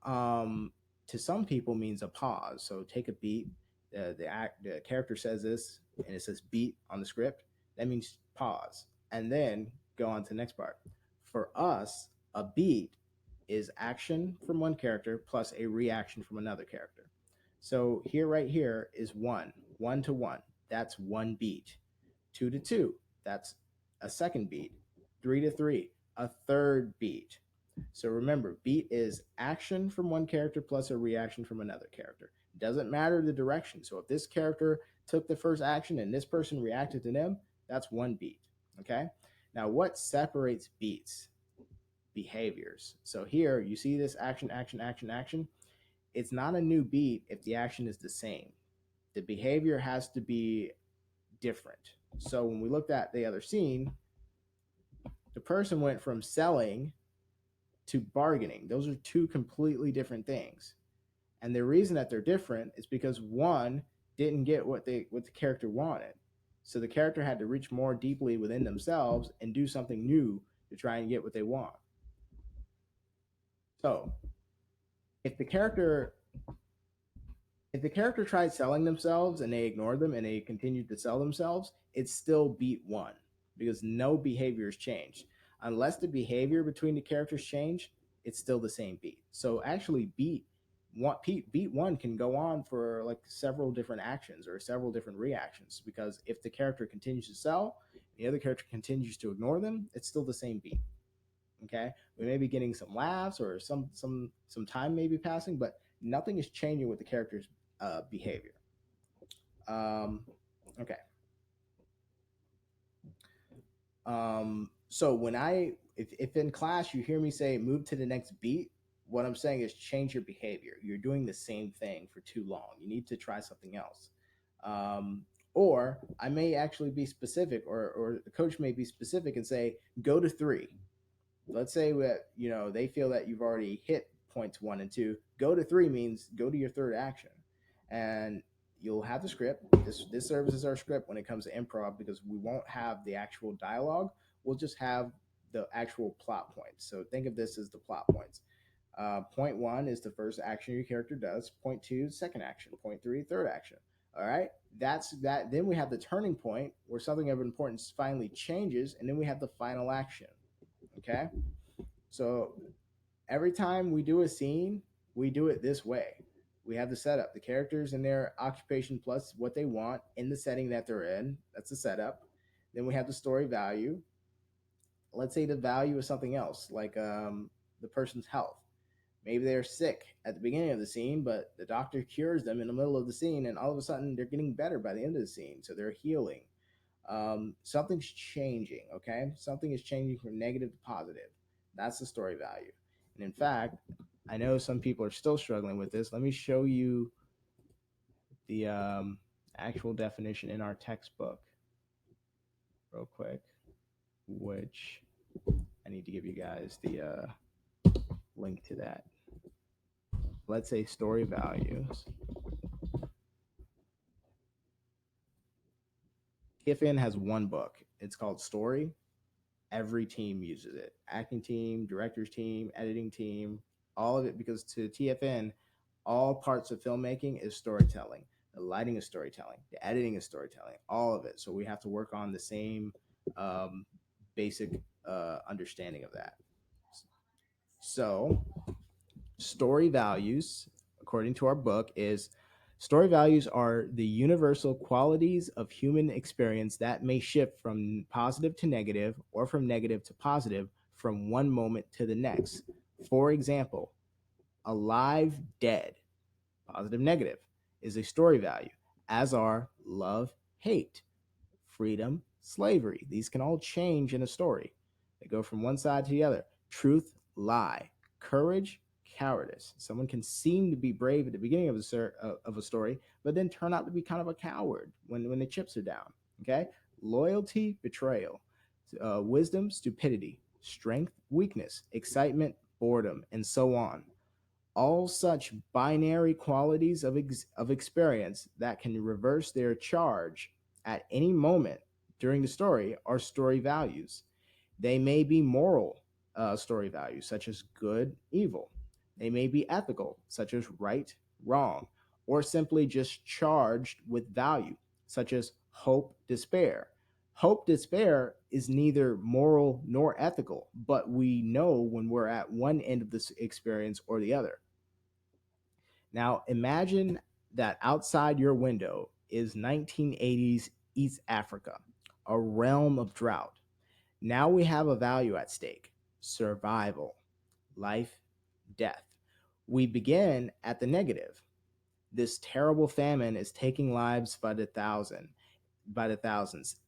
um, to some people means a pause. So take a beat. The character says this, and it says beat on the script. That means pause, and then go on to the next part. For us, a beat is action from one character plus a reaction from another character. So here, right here, is one to one. That's one beat. Two to two. That's a second beat. Three to three. A third beat. So remember, beat is action from one character plus a reaction from another character. It doesn't matter the direction. So if this character took the first action and this person reacted to them, that's one beat. Okay. Now, what separates beats? Behaviors. So here you see this action, action, action, action. It's not a new beat if the action is the same. The behavior has to be different. So when we looked at the other scene, the person went from selling to bargaining. Those are two completely different things. And the reason that they're different is because one didn't get what the character wanted. So the character had to reach more deeply within themselves and do something new to try and get what they want. So if the character if the character tried selling themselves and they ignored them and they continued to sell themselves, it's still beat one because no behavior has changed. Unless the behavior between the characters change, it's still the same beat. So actually, beat one can go on for like several different actions or several different reactions because if the character continues to sell, the other character continues to ignore them, it's still the same beat. Okay, we may be getting some laughs or some time may be passing, but nothing is changing with the character's behavior. Um, okay. So when if in class you hear me say move to the next beat, what I'm saying is change your behavior. You're doing the same thing for too long. You need to try something else. Um, or I may actually be specific, or the coach may be specific and say go to three. Let's say that they feel that you've already hit points one and two. Go to three means go to your third action, and you'll have the script. This serves as our script when it comes to improv because we won't have the actual dialogue. We'll just have the actual plot points. So think of this as the plot points. Point one is the first action your character does. Point two, second action. Point three, third action. All right. That's that. Then we have the turning point where something of importance finally changes, and then we have the final action. Okay. So every time we do a scene, we do it this way. We have the setup, the characters and their occupation plus what they want in the setting that they're in. That's the setup. Then we have the story value. Let's say the value is something else, like the person's health. Maybe they're sick at the beginning of the scene, but the doctor cures them in the middle of the scene, and all of a sudden they're getting better by the end of the scene. So they're healing. Something's changing, okay? Something is changing from negative to positive. That's the story value. And in fact, I know some people are still struggling with this. Let me show you the actual definition in our textbook real quick, which I need to give you guys the link to that. Let's say story values. TFN has one book. It's called Story. Every team uses it. Acting team, director's team, editing team, all of it, because to TFN, all parts of filmmaking is storytelling. The lighting is storytelling. The editing is storytelling. All of it. So we have to work on the same um, basic understanding of that. So story values, according to our book, is story values are the universal qualities of human experience that may shift from positive to negative or from negative to positive from one moment to the next. For example, alive, dead, positive, negative, is a story value, as are love, hate, freedom, slavery. These can all change in a story. They go from one side to the other. Truth, lie, courage, cowardice. Someone can seem to be brave at the beginning of a story, but then turn out to be kind of a coward when the chips are down. Okay? Loyalty, betrayal, wisdom, stupidity, strength, weakness, excitement, boredom, and so on. All such binary qualities of experience that can reverse their charge at any moment during the story are story values. They may be moral story values, such as good, evil. They may be ethical, such as right, wrong, or simply just charged with value, such as hope, despair. Hope, despair is neither moral nor ethical, but we know when we're at one end of this experience or the other. Now, imagine that outside your window is 1980s East Africa, a realm of drought. Now we have a value at stake: survival, life, death. We begin at the negative. This terrible famine is taking lives by the thousands.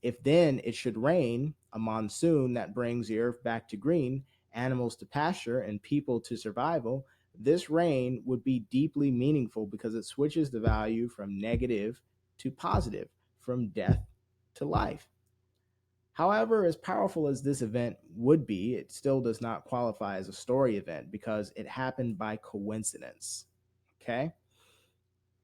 If then it should rain, a monsoon that brings the earth back to green, animals to pasture, and people to survival, this rain would be deeply meaningful because it switches the value from negative to positive, from death to life. However, as powerful as this event would be, it still does not qualify as a story event because it happened by coincidence. Okay?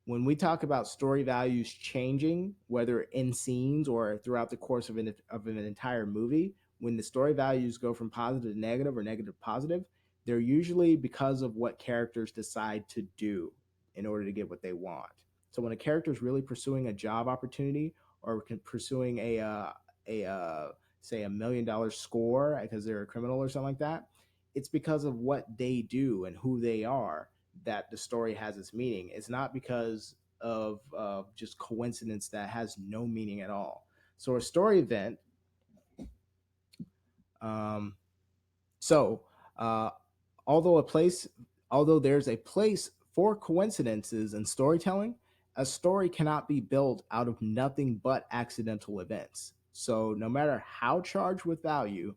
When we talk about story values changing, whether in scenes or throughout the course of an entire movie, when the story values go from positive to negative or negative to positive, they're usually because of what characters decide to do in order to get what they want. So when a character is really pursuing a job opportunity or pursuing a say $1 million score because they're a criminal or something like that, it's because of what they do and who they are that the story has its meaning. It's not because of just coincidence that has no meaning at all. So a story event, um, so uh, although a place, although there's a place for coincidences in storytelling, a story cannot be built out of nothing but accidental events. So no matter how charged with value,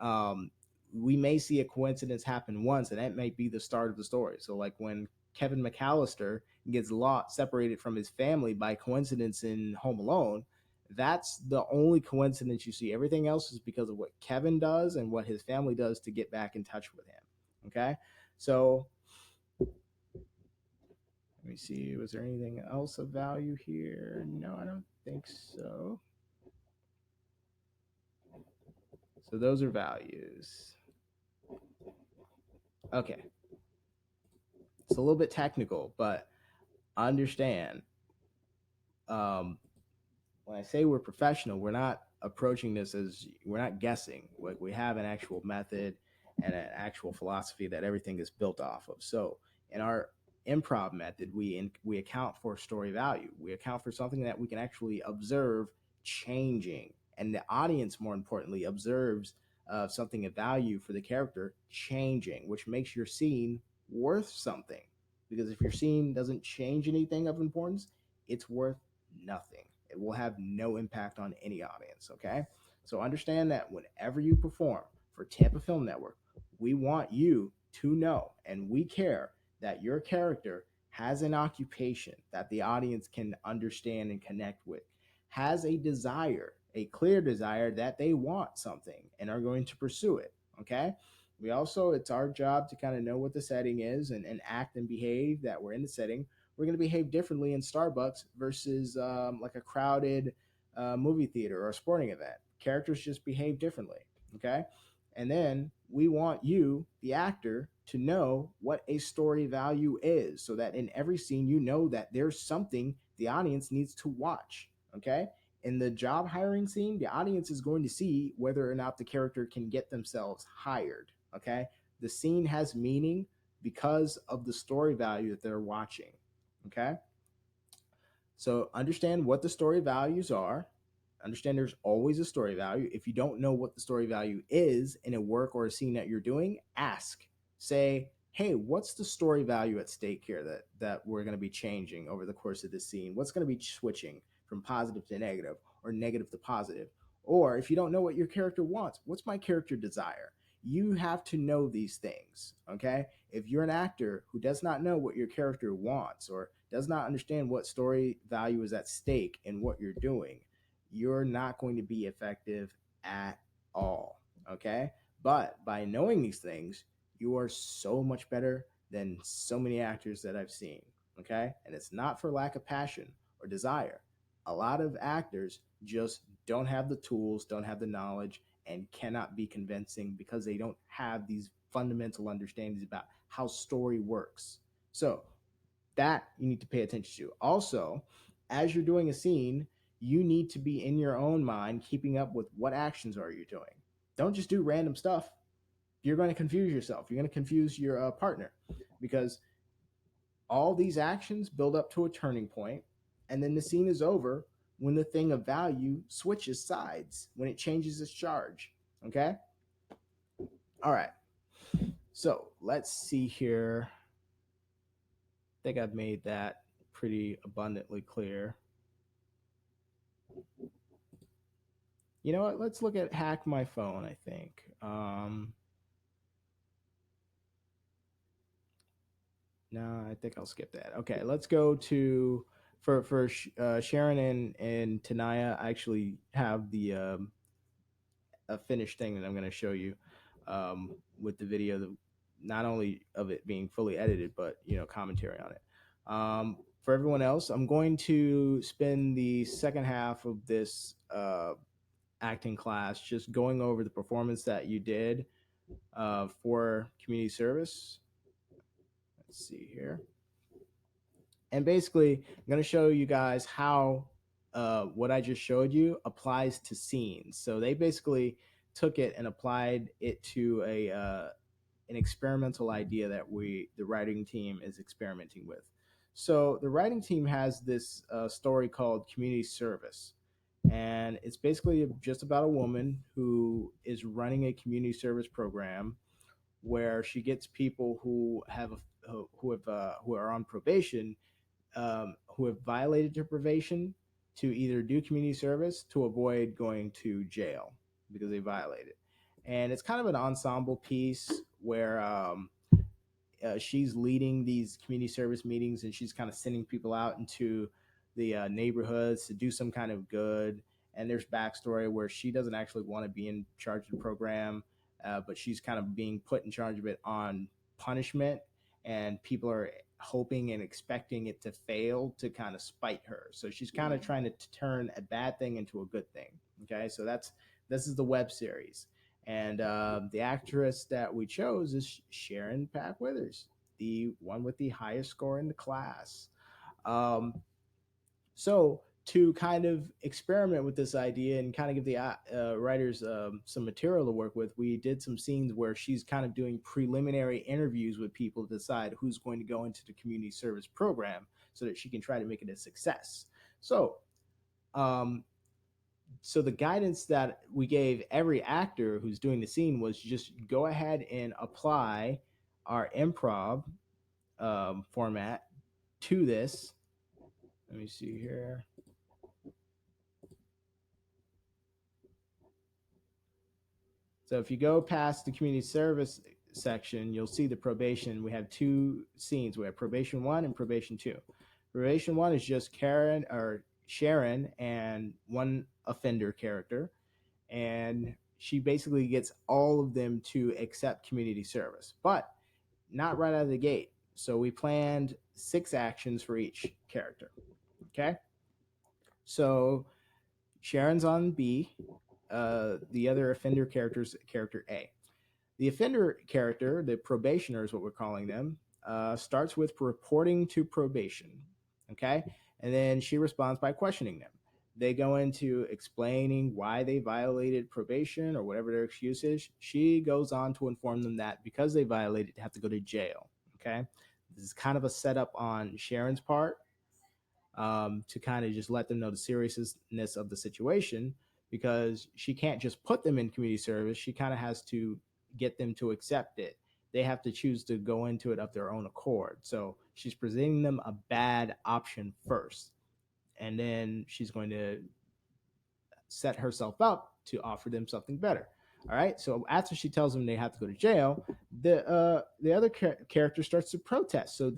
um, we may see a coincidence happen once, and that may be the start of the story. So, like when Kevin McAllister gets separated from his family by coincidence in Home Alone, that's the only coincidence you see. Everything else is because of what Kevin does and what his family does to get back in touch with him. Okay, so let me see. Was there anything else of value here? No, I don't think so. So those are values. Okay, it's a little bit technical, but understand, um, when I say we're professional, we're not approaching this as, we're not guessing. Like, we have an actual method and an actual philosophy that everything is built off of. So in our improv method, we account for story value. We account for something that we can actually observe changing, and the audience, more importantly, observes something of value for the character changing, which makes your scene worth something. Because if your scene doesn't change anything of importance, it's worth nothing. It will have no impact on any audience. Okay. So understand that whenever you perform for Tampa Film Network, we want you to know and we care that your character has an occupation that the audience can understand and connect with, has a desire, a clear desire that they want something and are going to pursue it. Okay. We also, it's our job to kind of know what the setting is and act and behave that we're in the setting. We're going to behave differently in Starbucks versus like a crowded a movie theater or a sporting event. Characters just behave differently. Okay. And then we want you, the actor, to know what a story value is so that in every scene you know that there's something the audience needs to watch. Okay. In the job hiring scene, the audience is going to see whether or not the character can get themselves hired. Okay. The scene has meaning because of the story value that they're watching. Okay. So understand what the story values are. Understand there's always a story value. If you don't know what the story value is in a work or a scene that you're doing, ask. Say, hey, what's the story value at stake here that we're going to be changing over the course of this scene? What's going to be switching from positive to negative or negative to positive? Or if you don't know what your character wants, what's my character desire? You have to know these things, okay? If you're an actor who does not know what your character wants or does not understand what story value is at stake in what you're doing, you're not going to be effective at all. Okay. But by knowing these things, you are so much better than so many actors that I've seen. Okay. And it's not for lack of passion or desire. A lot of actors just don't have the tools, don't have the knowledge, and cannot be convincing because they don't have these fundamental understandings about how story works. So that you need to pay attention to. Also, as you're doing a scene, you need to be in your own mind keeping up with what actions are you doing. Don't just do random stuff. You're going to confuse yourself. You're going to confuse your partner because all these actions build up to a turning point, and then the scene is over when the thing of value switches sides, when it changes its charge. Okay? All right. So let's see here. I think I've made that pretty abundantly clear. You know what? Let's look at hack my phone. I think. No, I think I'll skip that. Okay, let's go to for Sharon and Tanaya. I actually have the a finished thing that I'm going to show you with the video. Not only of it being fully edited, but commentary on it. For everyone else, I'm going to spend the second half of this acting class just going over the performance that you did for community service. Let's see here. And basically, I'm going to show you guys how what I just showed you applies to scenes. So they basically took it and applied it to a an experimental idea that the writing team is experimenting with. So the writing team has this story called Community Service. And it's basically just about a woman who is running a community service program where she gets people who are on probation, who have violated their probation, to either do community service to avoid going to jail because they violated. And it's kind of an ensemble piece where she's leading these community service meetings and she's kind of sending people out into the neighborhoods to do some kind of good. And there's backstory where she doesn't actually want to be in charge of the program, but she's kind of being put in charge of it on punishment, and people are hoping and expecting it to fail to kind of spite her. So she's kind of trying to turn a bad thing into a good thing. Okay, so this is the web series. And the actress that we chose is Sharon Pack Withers, the one with the highest score in the class. Um, so to kind of experiment with this idea and kind of give the writers some material to work with, we did some scenes where she's kind of doing preliminary interviews with people to decide who's going to go into the community service program so that she can try to make it a success. So um, so the guidance that we gave every actor who's doing the scene was just go ahead and apply our improv format to this. Let me see here. So if you go past the community service section, you'll see the probation. We have two scenes. We have probation 1 and probation 2. Probation 1 is just Karen or Sharon and one offender character, and she basically gets all of them to accept community service, but not right out of the gate. So we planned 6 actions for each character. Okay. So Sharon's on B. The other offender character's character A. The offender character, the probationer is what we're calling them, starts with reporting to probation. Okay. And then she responds by questioning them. They go into explaining why they violated probation or whatever their excuse is. She goes on to inform them that because they violated, they have to go to jail. Okay. This is kind of a setup on Sharon's part, to kind of just let them know the seriousness of the situation, because she can't just put them in community service. She kind of has to get them to accept it. They have to choose to go into it of their own accord. So she's presenting them a bad option first, and then she's going to set herself up to offer them something better. All right. So after she tells them they have to go to jail, the other character starts to protest. So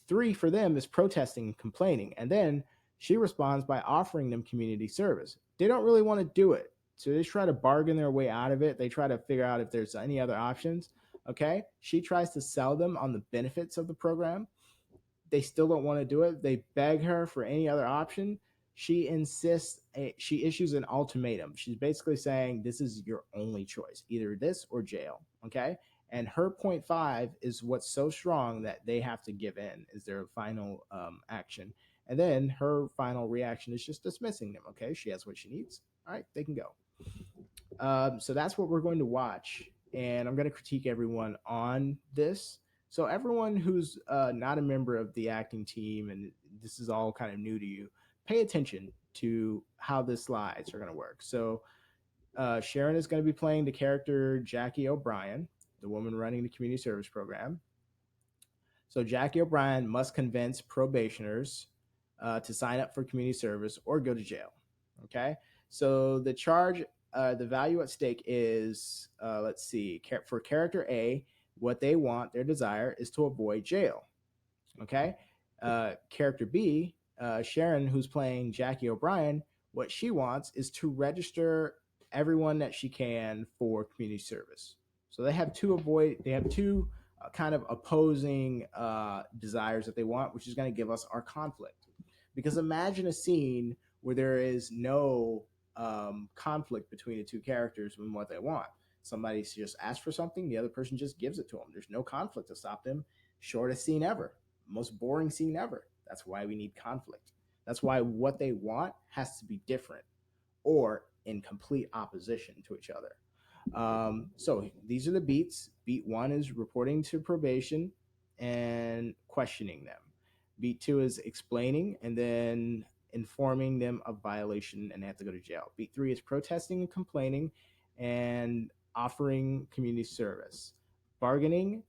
3 for them is protesting and complaining. And then she responds by offering them community service. They don't really want to do it. So they try to bargain their way out of it. They try to figure out if there's any other options. Okay. She tries to sell them on the benefits of the program. They still don't want to do it. They beg her for any other option. She insists, she issues an ultimatum. She's basically saying, this is your only choice, either this or jail. Okay. And her point 5 is what's so strong that they have to give in, is their final action. And then her final reaction is just dismissing them. Okay. She has what she needs. All right. They can go. So that's what we're going to watch. And I'm going to critique everyone on this. So everyone who's not a member of the acting team, and this is all kind of new to you, pay attention to how the slides are going to work. So Sharon is going to be playing the character Jackie O'Brien, the woman running the community service program. So Jackie O'Brien must convince probationers to sign up for community service or go to jail. Okay. So the charge, the value at stake is, let's see, for character A, what they want, their desire is to avoid jail. Okay. Character B, Sharon, who's playing Jackie O'Brien, what she wants is to register everyone that she can for community service. So they have two kind of opposing desires that they want, which is going to give us our conflict. Because imagine a scene where there is no conflict between the two characters and what they want. Somebody just asks for something, the other person just gives it to them. There's no conflict to stop them. Shortest scene ever, most boring scene ever. That's why we need conflict. That's why what they want has to be different or in complete opposition to each other. So these are the beats. Beat 1 is reporting to probation and questioning them. Beat 2 is explaining and then informing them of violation and they have to go to jail. Beat 3 is protesting and complaining and offering community service. Bargaining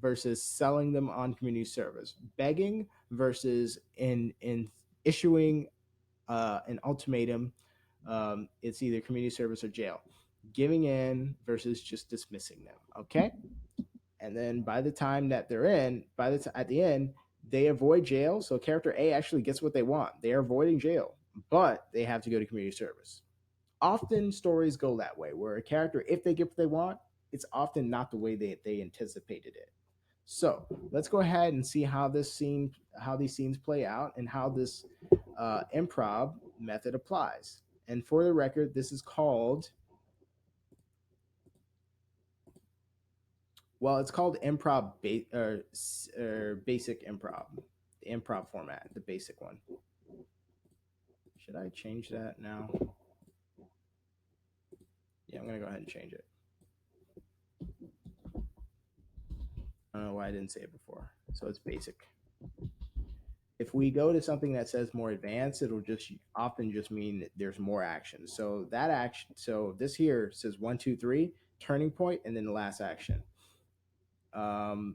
versus selling them on community service. Begging versus in issuing an ultimatum. It's either community service or jail. Giving in versus just dismissing them. Okay. And then by the time that they're in, at the end, they avoid jail. So character A actually gets what they want. They are avoiding jail, but they have to go to community service. Often stories go that way, where a character, if they get what they want, it's often not the way they anticipated it. So let's go ahead and see how these scenes play out and how this improv method applies. And for the record, this is called, well, it's called improv or basic improv, the improv format, the basic one. Should I change that now? Yeah, I'm gonna go ahead and change it. I don't know why I didn't say it before. So it's basic. If we go to something that says more advanced, it'll just often just mean that there's more action. So that action, so this here says 1, 2, 3, turning point, and then the last action. The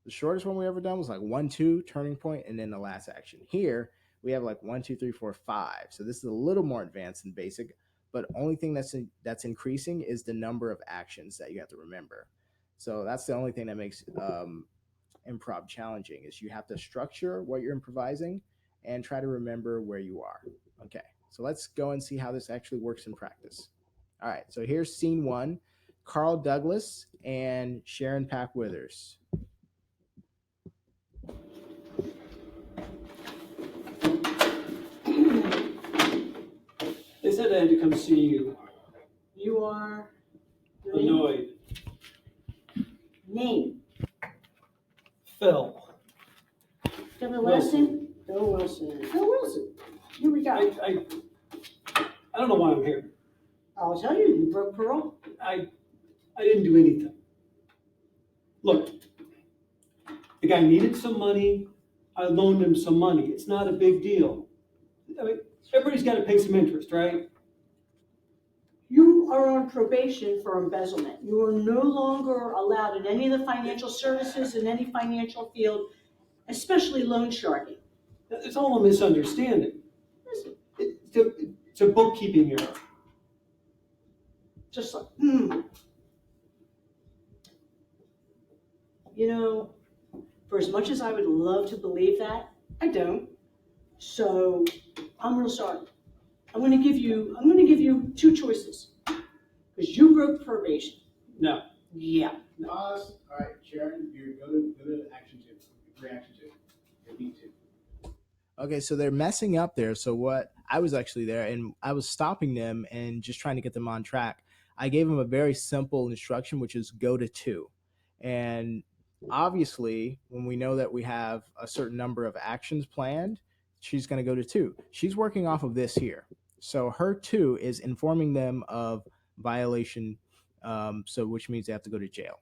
shortest one we ever done was like 1, 2, turning point, and then the last action. Here we have like 1, 2, 3, 4, 5. So this is a little more advanced than basic, but only thing that's increasing is the number of actions that you have to remember. So that's the only thing that makes improv challenging, is you have to structure what you're improvising and try to remember where you are. Okay, so let's go and see how this actually works in practice. All right, so here's scene 1, Carl Douglas and Sharon Pack Withers. said I had to come see you. You are Annoyed. Name. Phil. Phil Wilson. Phil Wilson. Phil Wilson. Here we go. I don't know why I'm here. I'll tell you, you broke parole. I didn't do anything. Look, the guy needed some money. I loaned him some money. It's not a big deal. I mean, everybody's got to pay some interest, right? You are on probation for embezzlement. You are no longer allowed in any of the financial services in any financial field, especially loan sharking. It's all a misunderstanding. Listen, It's a bookkeeping error. just like, You know, for as much as I would love to believe that, I don't. So I'm real sorry. I'm going to give you two choices because you broke probation. No. Yeah. Pause. All right, Sharon, you go to action two. Reaction two. Beat two. Okay, so they're messing up there. So what? I was actually there, and I was stopping them and just trying to get them on track. I gave them a very simple instruction, which is go to two, and obviously, when we know that we have a certain number of actions planned, she's going to go to two. She's working off of this here. So her two is informing them of violation, so which means they have to go to jail.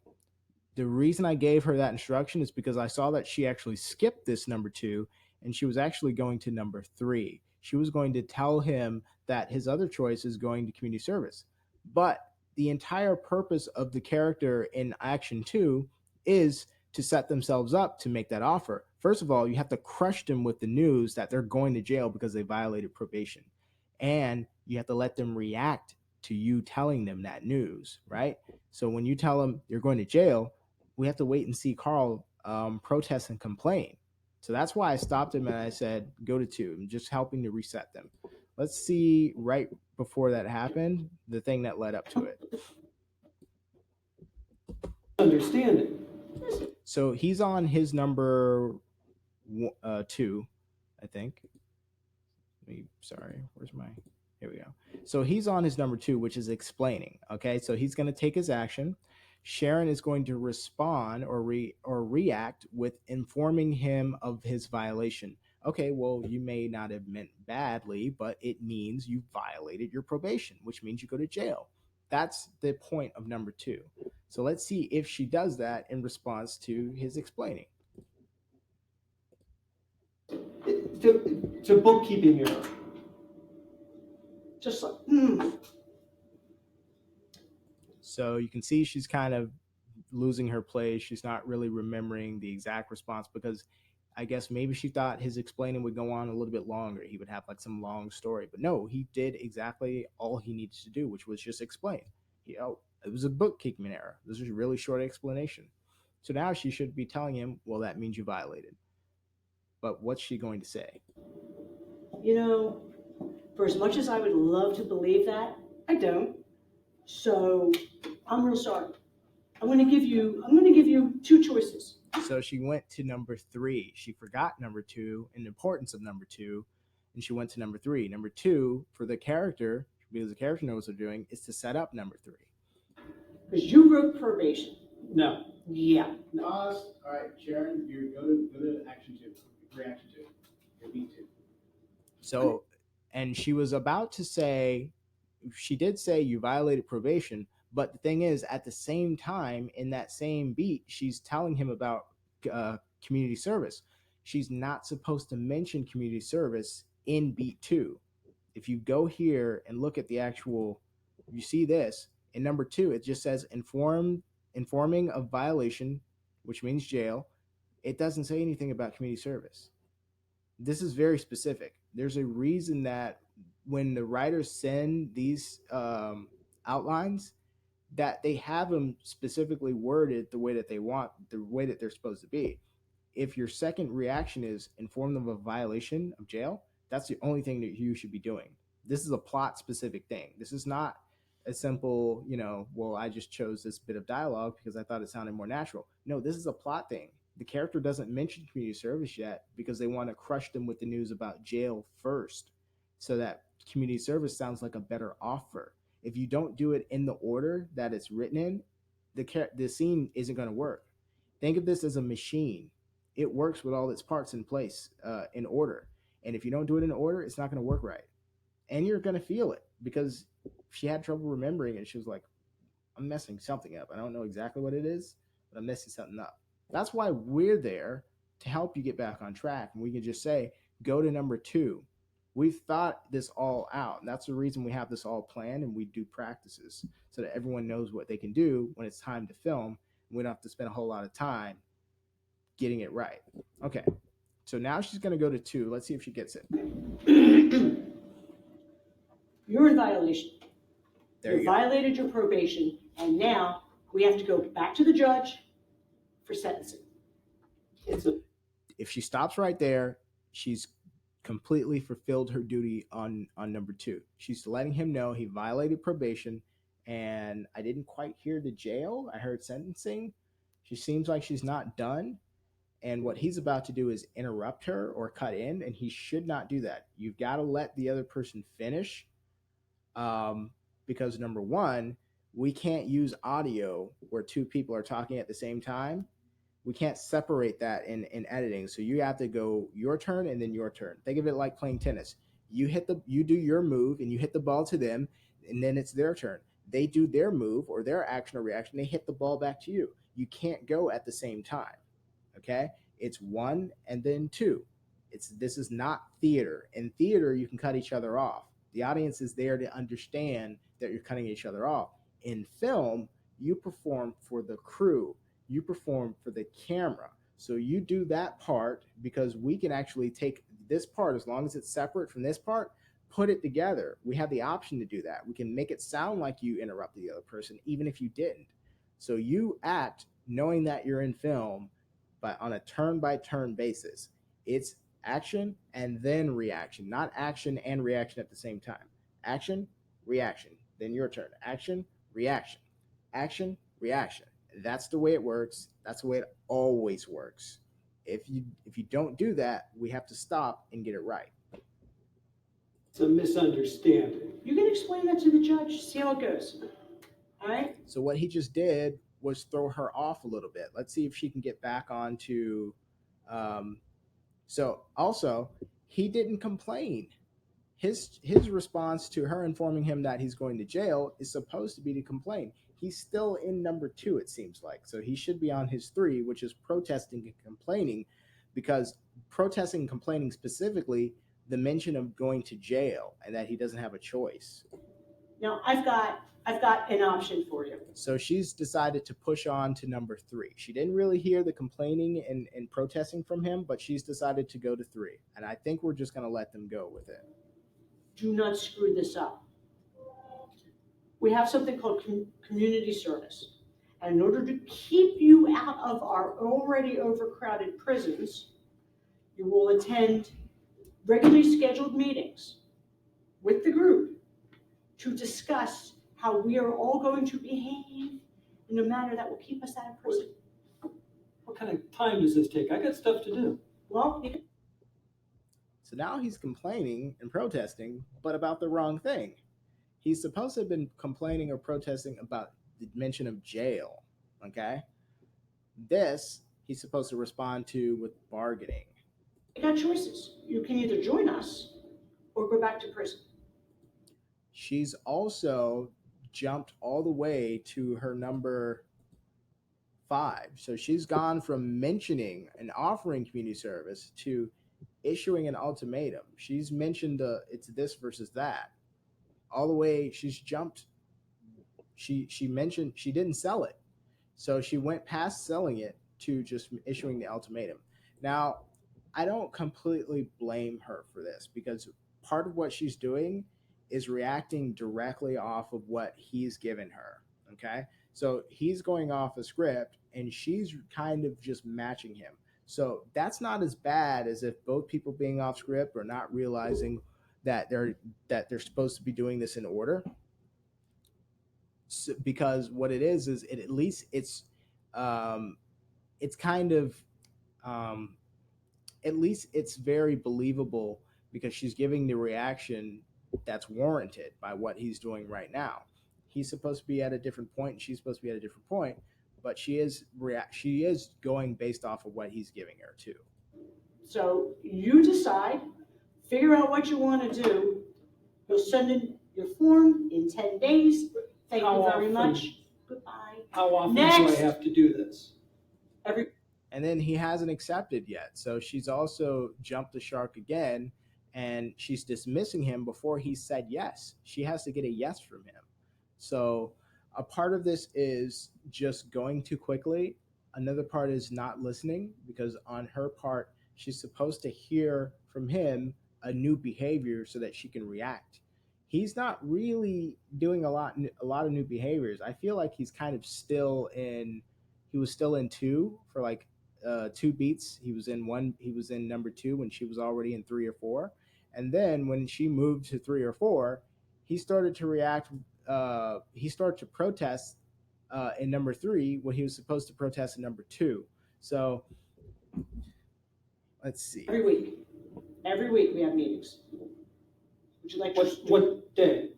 The reason I gave her that instruction is because I saw that she actually skipped this number two and she was actually going to number three. She was going to tell him that his other choice is going to community service. But the entire purpose of the character in action two is to set themselves up to make that offer. First of all, you have to crush them with the news that they're going to jail because they violated probation. And you have to let them react to you telling them that news, right? So when you tell them you're going to jail, we have to wait and see Carl protest and complain. So that's why I stopped him and I said, go to two. I'm just helping to reset them. Let's see right before that happened, the thing that led up to it. Understanding. So he's on his number two, I think. Sorry, where's my, here we go. So he's on his number two, which is explaining. Okay, so he's going to take his action. Sharon is going to respond or react with informing him of his violation. Okay, well, you may not have meant badly, but it means you violated your probation, which means you go to jail. That's the point of number two. So let's see if she does that in response to his explaining. It's a bookkeeping error. Just like, So you can see she's kind of losing her place. She's not really remembering the exact response because I guess maybe she thought his explaining would go on a little bit longer. He would have like some long story. But no, he did exactly all he needed to do, which was just explain. It was a bookkeeping error. This was a really short explanation. So now she should be telling him, well, that means you violated. But what's she going to say? You know, for as much as I would love to believe that, I don't. So I'm real sorry. I'm going to give you two choices. So she went to number three. She forgot number two and the importance of number two, and she went to number three. Number two, for the character, because the character knows what they're doing, is to set up number three. Because you broke probation. No. Yeah. Pause. All right, Sharon, you go to action two. Reaction two. Your beat two. So, and she was about to say, she did say you violated probation, but the thing is, at the same time, in that same beat, she's telling him about community service. She's not supposed to mention community service in beat two. If you go here and look at the actual, you see this in number two, it just says informing of violation, which means jail. It doesn't say anything about community service. This is very specific. There's a reason that when the writers send these outlines, that they have them specifically worded the way that they want, the way that they're supposed to be. If your second reaction is inform them of a violation of jail, that's the only thing that you should be doing. This is a plot specific thing. This is not a simple, well, I just chose this bit of dialogue because I thought it sounded more natural. No, this is a plot thing. The character doesn't mention community service yet because they want to crush them with the news about jail first so that community service sounds like a better offer. If you don't do it in the order that it's written in, the scene isn't going to work. Think of this as a machine. It works with all its parts in place, in order. And if you don't do it in order, it's not going to work right. And you're going to feel it because she had trouble remembering and she was like, I'm messing something up. I don't know exactly what it is, but I'm messing something up. That's why we're there to help you get back on track. And we can just say, go to number 2. We've thought this all out. And that's the reason we have this all planned and we do practices so that everyone knows what they can do when it's time to film. And we don't have to spend a whole lot of time getting it right. Okay. So now she's going to go to 2. Let's see if she gets it. You're in violation. There You you go. violated your probation, and now we have to go back to the judge for sentencing. If she stops right there, she's completely fulfilled her duty on number 2. She's letting him know he violated probation, and I didn't quite hear the jail. I heard sentencing. She seems like she's not done, and what he's about to do is interrupt her or cut in, and he should not do that. You've got to let the other person finish, because number 1, we can't use audio where 2 people are talking at the same time. We can't separate that in editing. So you have to go your turn and then your turn. Think of it like playing tennis. You do your move and you hit the ball to them, and then it's their turn. They do their move or their action or reaction. They hit the ball back to you. You can't go at the same time. Okay? It's 1 and then 2. This is not theater. In theater, you can cut each other off. The audience is there to understand that you're cutting each other off. In film, you perform for the crew, you perform for the camera. So you do that part because we can actually take this part, as long as it's separate from this part, put it together. We have the option to do that. We can make it sound like you interrupted the other person, even if you didn't. So you act knowing that you're in film, but on a turn by turn basis. It's action and then reaction, not action and reaction at the same time. Action, reaction, then your turn. Action, reaction, action, reaction. That's the way it works. That's the way it always works. If you don't do that, we have to stop and get it right. It's a misunderstanding. You can explain that to the judge, see how it goes. All right? So what he just did was throw her off a little bit. Let's see if she can get back onto. So also, he didn't complain. His response to her informing him that he's going to jail is supposed to be to complain. He's still in number 2, it seems like. So he should be on his 3, which is protesting and complaining, because protesting and complaining specifically the mention of going to jail and that he doesn't have a choice. Now, I've got an option for you. So she's decided to push on to number 3. She didn't really hear the complaining and protesting from him, but she's decided to go to 3. And I think we're just going to let them go with it. Do not screw this up. We have something called community service. And in order to keep you out of our already overcrowded prisons, you will attend regularly scheduled meetings with the group to discuss how we are all going to behave in a manner that will keep us out of prison. What kind of time does this take? I got stuff to do. Well, you can. So now he's complaining and protesting, but about the wrong thing. He's supposed to have been complaining or protesting about the mention of jail. Okay? This he's supposed to respond to with bargaining. You got choices. You can either join us or go back to prison. She's also jumped all the way to her number 5. So she's gone from mentioning and offering community service to issuing an ultimatum. She's mentioned it's this versus that. All the way she's jumped. She mentioned she didn't sell it. So she went past selling it to just issuing the ultimatum. Now, I don't completely blame her for this because part of what she's doing is reacting directly off of what he's given her. Okay. So he's going off a script and she's kind of just matching him. So that's not as bad as if both people being off script or not realizing that they're supposed to be doing this in order. So, because what it is it at least it's kind of at least it's very believable because she's giving the reaction that's warranted by what he's doing right now. He's supposed to be at a different point, and she's supposed to be at a different point, but she is going based off of what he's giving her too. So you decide, figure out what you want to do. You'll send in your form in 10 days. Thank How you very often? much. Goodbye. How often do Next. I have to do this? And then he hasn't accepted yet. So she's also jumped the shark again, and she's dismissing him before he said yes. She has to get a yes from him. So a part of this is just going too quickly. Another part is not listening, because on her part, she's supposed to hear from him a new behavior so that she can react. He's not really doing a lot of new behaviors. I feel like he's kind of still in he was still in two for like two beats. He was in number two when she was already in three or four. And then when she moved to three or four, he started to react. He started to protest in number three when he was supposed to protest in number two. So let's see. Every week we have meetings. Would you like to? What day?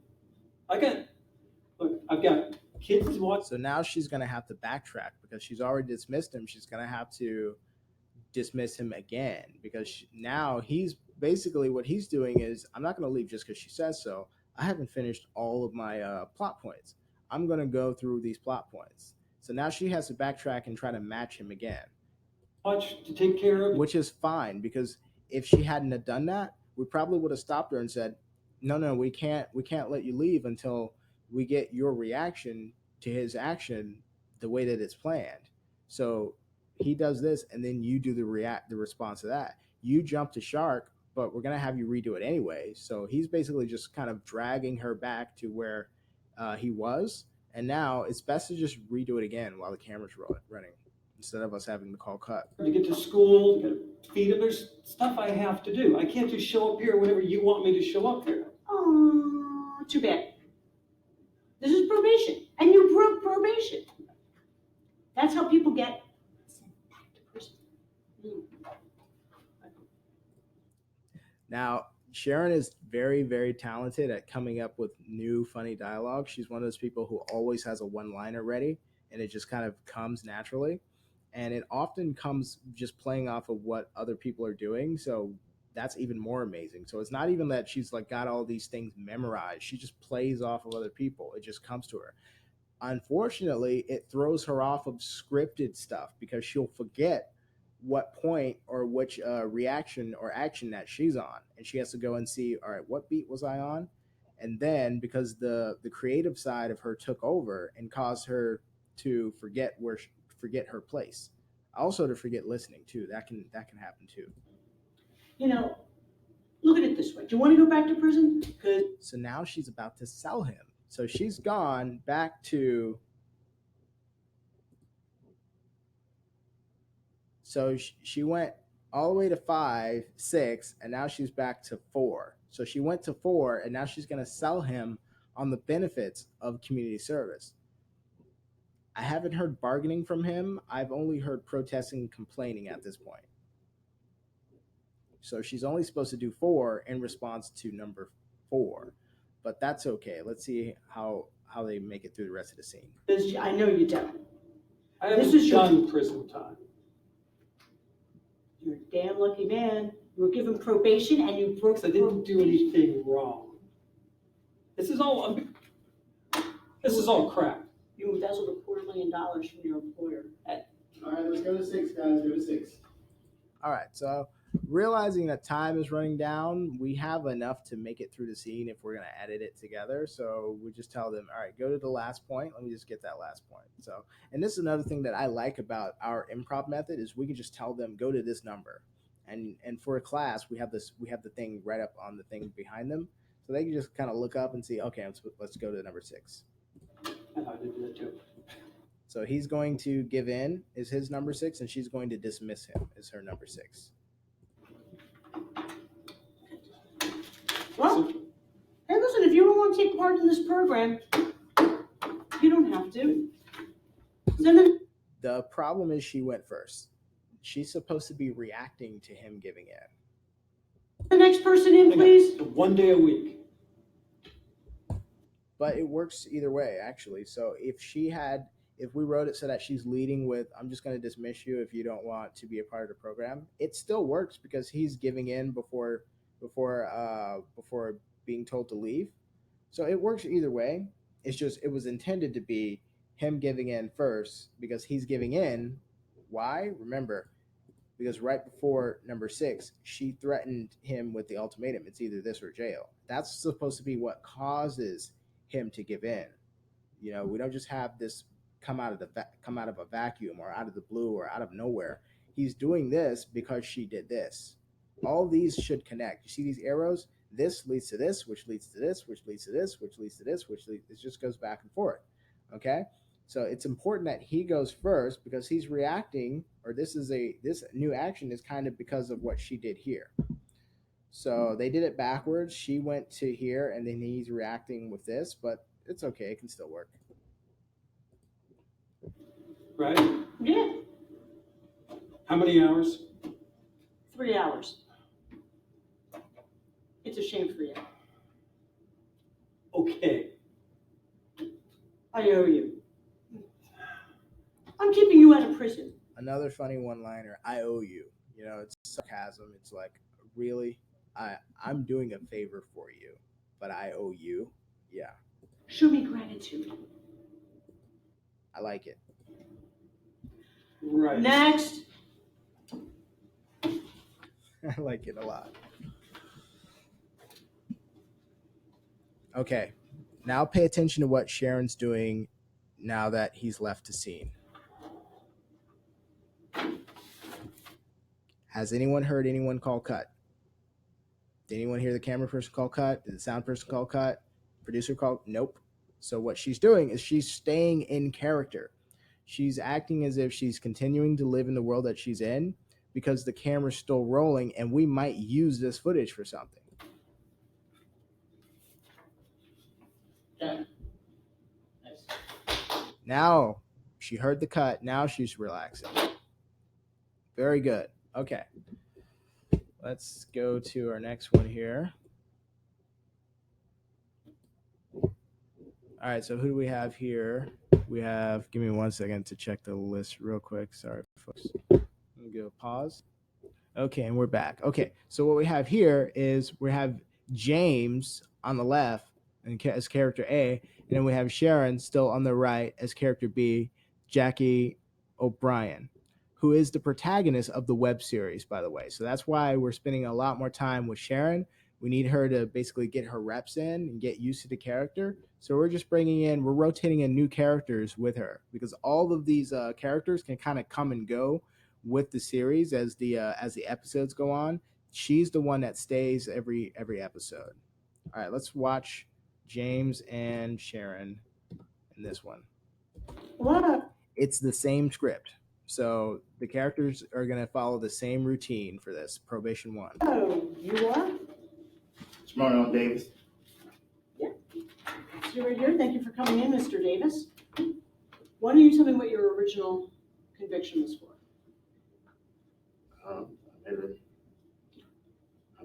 I've got kids to watch. So now she's going to have to backtrack because she's already dismissed him. She's going to have to dismiss him again because now he's basically what he's doing is I'm not going to leave just because she says so. I haven't finished all of my plot points. I'm going to go through these plot points. So now she has to backtrack and try to match him again. Watch to take care of. Which is fine because if she hadn't have done that, we probably would have stopped her and said, no, we can't let you leave until we get your reaction to his action the way that it's planned. So he does this, and then you do the response to that. You jump to shark, but we're gonna have you redo it anyway. So he's basically just kind of dragging her back to where he was, and now it's best to just redo it again while the camera's running instead of us having the call cut. To get to school, to feed them. There's stuff I have to do. I can't just show up here whenever you want me to show up here. Oh, too bad. This is probation, and you broke probation. That's how people get sent back to prison. Now, Sharon is very, very talented at coming up with new funny dialogue. She's one of those people who always has a one-liner ready, and it just kind of comes naturally. And it often comes just playing off of what other people are doing. So that's even more amazing. So it's not even that she's like got all these things memorized. She just plays off of other people. It just comes to her. Unfortunately, it throws her off of scripted stuff because she'll forget what point or which reaction or action that she's on, and she has to go and see, all right, what beat was I on? And then because the creative side of her took over and caused her to forget her place, also to forget listening too. That can happen too. You know, look at it this way. Do you want to go back to prison? So now she's about to sell him. So she's gone back to. So she went all the way to 5, 6, and now she's back to 4. So she went to 4, and now she's going to sell him on the benefits of community service. I haven't heard bargaining from him. I've only heard protesting and complaining at this point. So she's only supposed to do 4 in response to number 4. But that's okay. Let's see how they make it through the rest of the scene. I know you don't. This is done prison time. You're a damn lucky man. You were given probation and you broke. I didn't do anything wrong. This is all crap. You embezzled $250,000 from your employer. All right, let's go to 6, guys. Go to 6. All right, so realizing that time is running down, we have enough to make it through the scene if we're going to edit it together. So we just tell them, all right, go to the last point. Let me just get that last point. So, and this is another thing that I like about our improv method is we can just tell them, go to this number. And for a class, we have the thing right up on the thing behind them. So they can just kind of look up and see, okay, let's go to number 6. I thought I did that too. So he's going to give in is his number 6, and she's going to dismiss him is her number 6. Well, hey, listen, if you don't want to take part in this program, you don't have to. The problem is she went first. She's supposed to be reacting to him giving in. The next person in, please. 1 day a week. but it works either way actually. So if we wrote it so that she's leading with I'm just going to dismiss you if you don't want to be a part of the program, it still works because he's giving in before being told to leave. So it works either way. It's just it was intended to be him giving in first because he's giving in. Why? Remember, because right before number 6, she threatened him with the ultimatum. It's either this or jail. That's supposed to be what causes him to give in. We don't just have this come out of a vacuum or out of the blue or out of nowhere. He's doing this because she did this. All these should connect. You see these arrows? This leads to this, which leads to this, which leads to this, which leads to this, it just goes back and forth. Okay? So it's important that he goes first because he's reacting, or this new action is kind of because of what she did here. So they did it backwards. She went to here, and then he's reacting with this, but it's okay. It can still work. Right? Yeah, How many hours? 3 hours. It's a shame for you. Okay. I owe you. I'm keeping you out of prison. Another funny one-liner. I owe you. It's sarcasm. It's like, really? I'm doing a favor for you, but I owe you. Yeah, Show me gratitude. I like it. Right. Next. I like it a lot. Okay, now pay attention to what Sharon's doing now that he's left the scene. Has anyone heard anyone call cut? Did anyone hear the camera person call cut? Did the sound person call cut? Producer call? Nope. So what she's doing is she's staying in character. She's acting as if she's continuing to live in the world that she's in because the camera's still rolling and we might use this footage for something. Done. Nice. Now she heard the cut. Now she's relaxing. Very good. Okay. Let's go to our next one here. All right, so who do we have here? We have, give me 1 second to check the list real quick. Sorry, folks. Let me go pause. Okay, and we're back. Okay, so what we have here is we have James on the left as character A, and then we have Sharon still on the right as character B, Jackie O'Brien, who is the protagonist of the web series, by the way. So that's why we're spending a lot more time with Sharon. We need her to basically get her reps in and get used to the character. So we're rotating in new characters with her because all of these characters can kind of come and go with the series as the episodes go on. She's the one that stays every episode. All right, let's watch James and Sharon in this one. What? It's the same script. So the characters are going to follow the same routine for this, probation 1. Oh, you are? It's Mario Davis. Yeah. So right here. Thank you for coming in, Mr. Davis. Why don't you tell me what your original conviction was for? I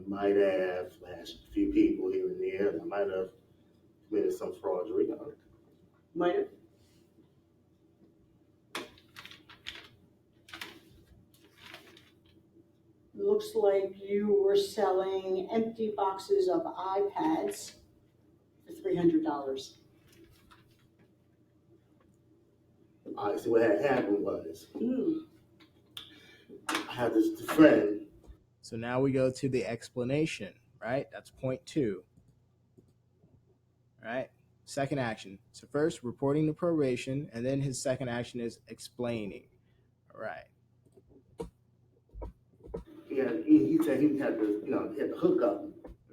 might have flashed a few people here and there, and I might have committed some fraudery on it. Might have. Looks like you were selling empty boxes of iPads for $300. All right, so what had happened was I had this friend. So now we go to the explanation, right? That's point 2. All right. Second action. So first, reporting the probation, and then his second action is explaining. All right. He said he had to, he had to hook up.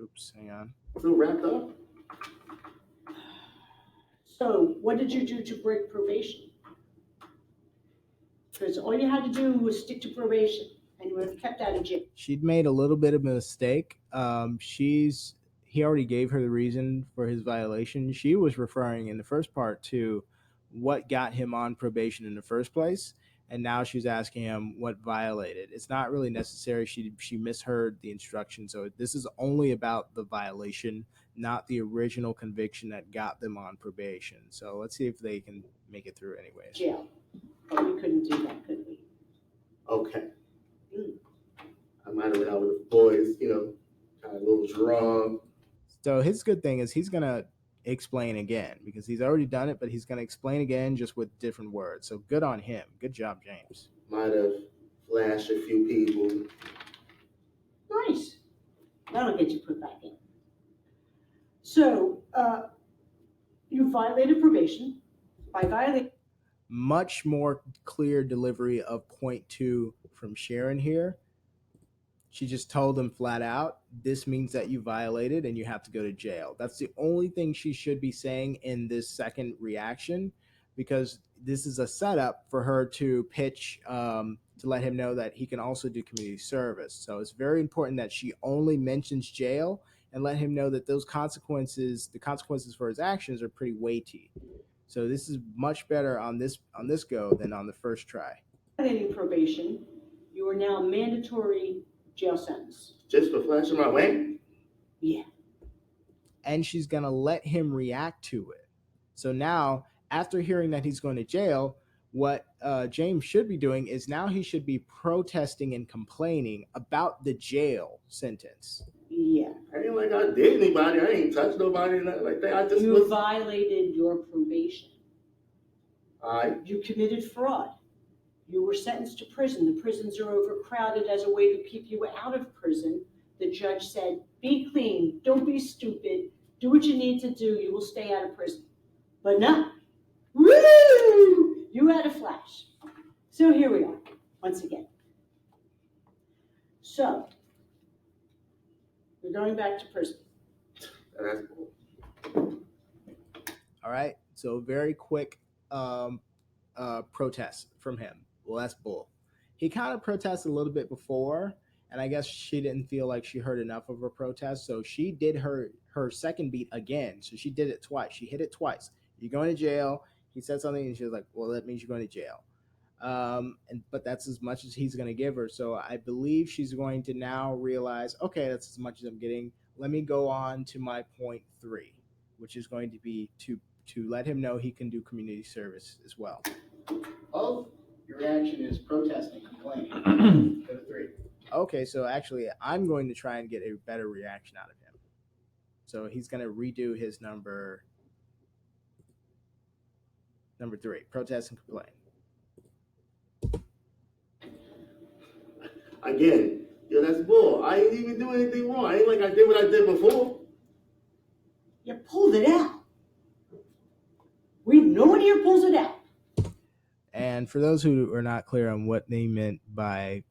Oops, hang on. Still wrapped up. So what did you do to break probation? Because all you had to do was stick to probation, and you would have kept out of jail. She'd made a little bit of a mistake. He already gave her the reason for his violation. She was referring in the first part to what got him on probation in the first place. and now she's asking him what violated. It's not really necessary. She misheard the instruction. So this is only about the violation, not the original conviction that got them on probation. So let's see if they can make it through anyways. Jail. But we couldn't do that, could we? Okay. Mm. I might have went out with the boys, kind of a little drunk. So his good thing is he's gonna explain again because he's already done it, but he's gonna explain again just with different words. So good on him. Good job, James. Might have flashed a few people. Nice. That'll get you put back in. So, you violated probation. By violating. Much more clear delivery of point 2 from Sharon here. She just told him flat out, this means that you violated and you have to go to jail. That's the only thing she should be saying in this second reaction, because this is a setup for her to pitch to let him know that he can also do community service. So it's very important that she only mentions jail and let him know that those consequences, the consequences for his actions, are pretty weighty. So this is much better on this go than on the first try. Violating probation, you are now mandatory jail sentence. Just for flashing my wang? Yeah. And she's going to let him react to it. So now, after hearing that he's going to jail, what James should be doing is now he should be protesting and complaining about the jail sentence. Yeah. I ain't like I did anybody. I ain't touched nobody, nothing like that. I just You was. violated your probation. Alright. You committed fraud. You were sentenced to prison. The prisons are overcrowded. As a way to keep you out of prison, the judge said, be clean, don't be stupid, do what you need to do, you will stay out of prison. But no, woo! You had a flash. So here we are, once again. So, we're going back to prison. That's cool. All right, so very quick protest from him. Well, that's bull. He kind of protested a little bit before, and I guess she didn't feel like she heard enough of her protest, so she did her second beat again. So she did it twice. She hit it twice. You're going to jail. He said something, and she was like, well, that means you're going to jail. But that's as much as he's going to give her. So I believe she's going to now realize, okay, that's as much as I'm getting. Let me go on to my point 3, which is going to be to let him know he can do community service as well. Oh, your reaction is protest and complaining. Go to 3. Okay, so actually, I'm going to try and get a better reaction out of him. So he's going to redo his number 3, protest and complain. Again, that's bull. I ain't even do anything wrong. I ain't like I did what I did before. You pulled it out. No one here pulls it out. And for those who are not clear on what they meant by,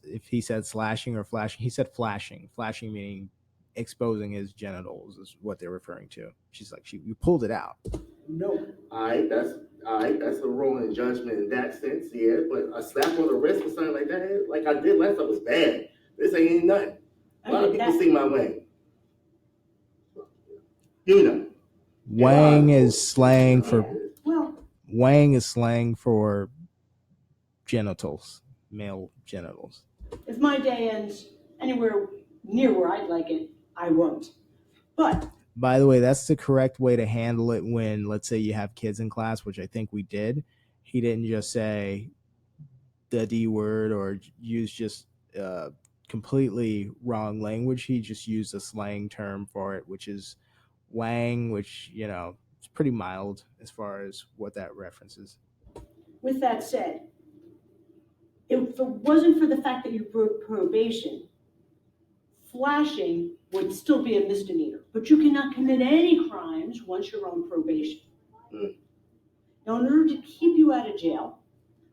if he said slashing or flashing, he said flashing. Flashing meaning exposing his genitals is what they're referring to. She's like, you pulled it out. No. That's a wrong in judgment in that sense, yeah. But a slap on the wrist or something like that, like I did last time, was bad. This ain't nothing. A lot of people see my wang. Wang is slang for Well, genitals, male genitals. if my day ends anywhere near where I'd like it, I won't. But by the way, that's the correct way to handle it when, let's say, you have kids in class, which I think we did. He didn't just say the D word or use just completely wrong language. He just used a slang term for it, which is wang, which, it's pretty mild as far as what that references. with that said, if it wasn't for the fact that you broke probation, flashing would still be a misdemeanor, but you cannot commit any crimes once you're on probation. Now, in order to keep you out of jail,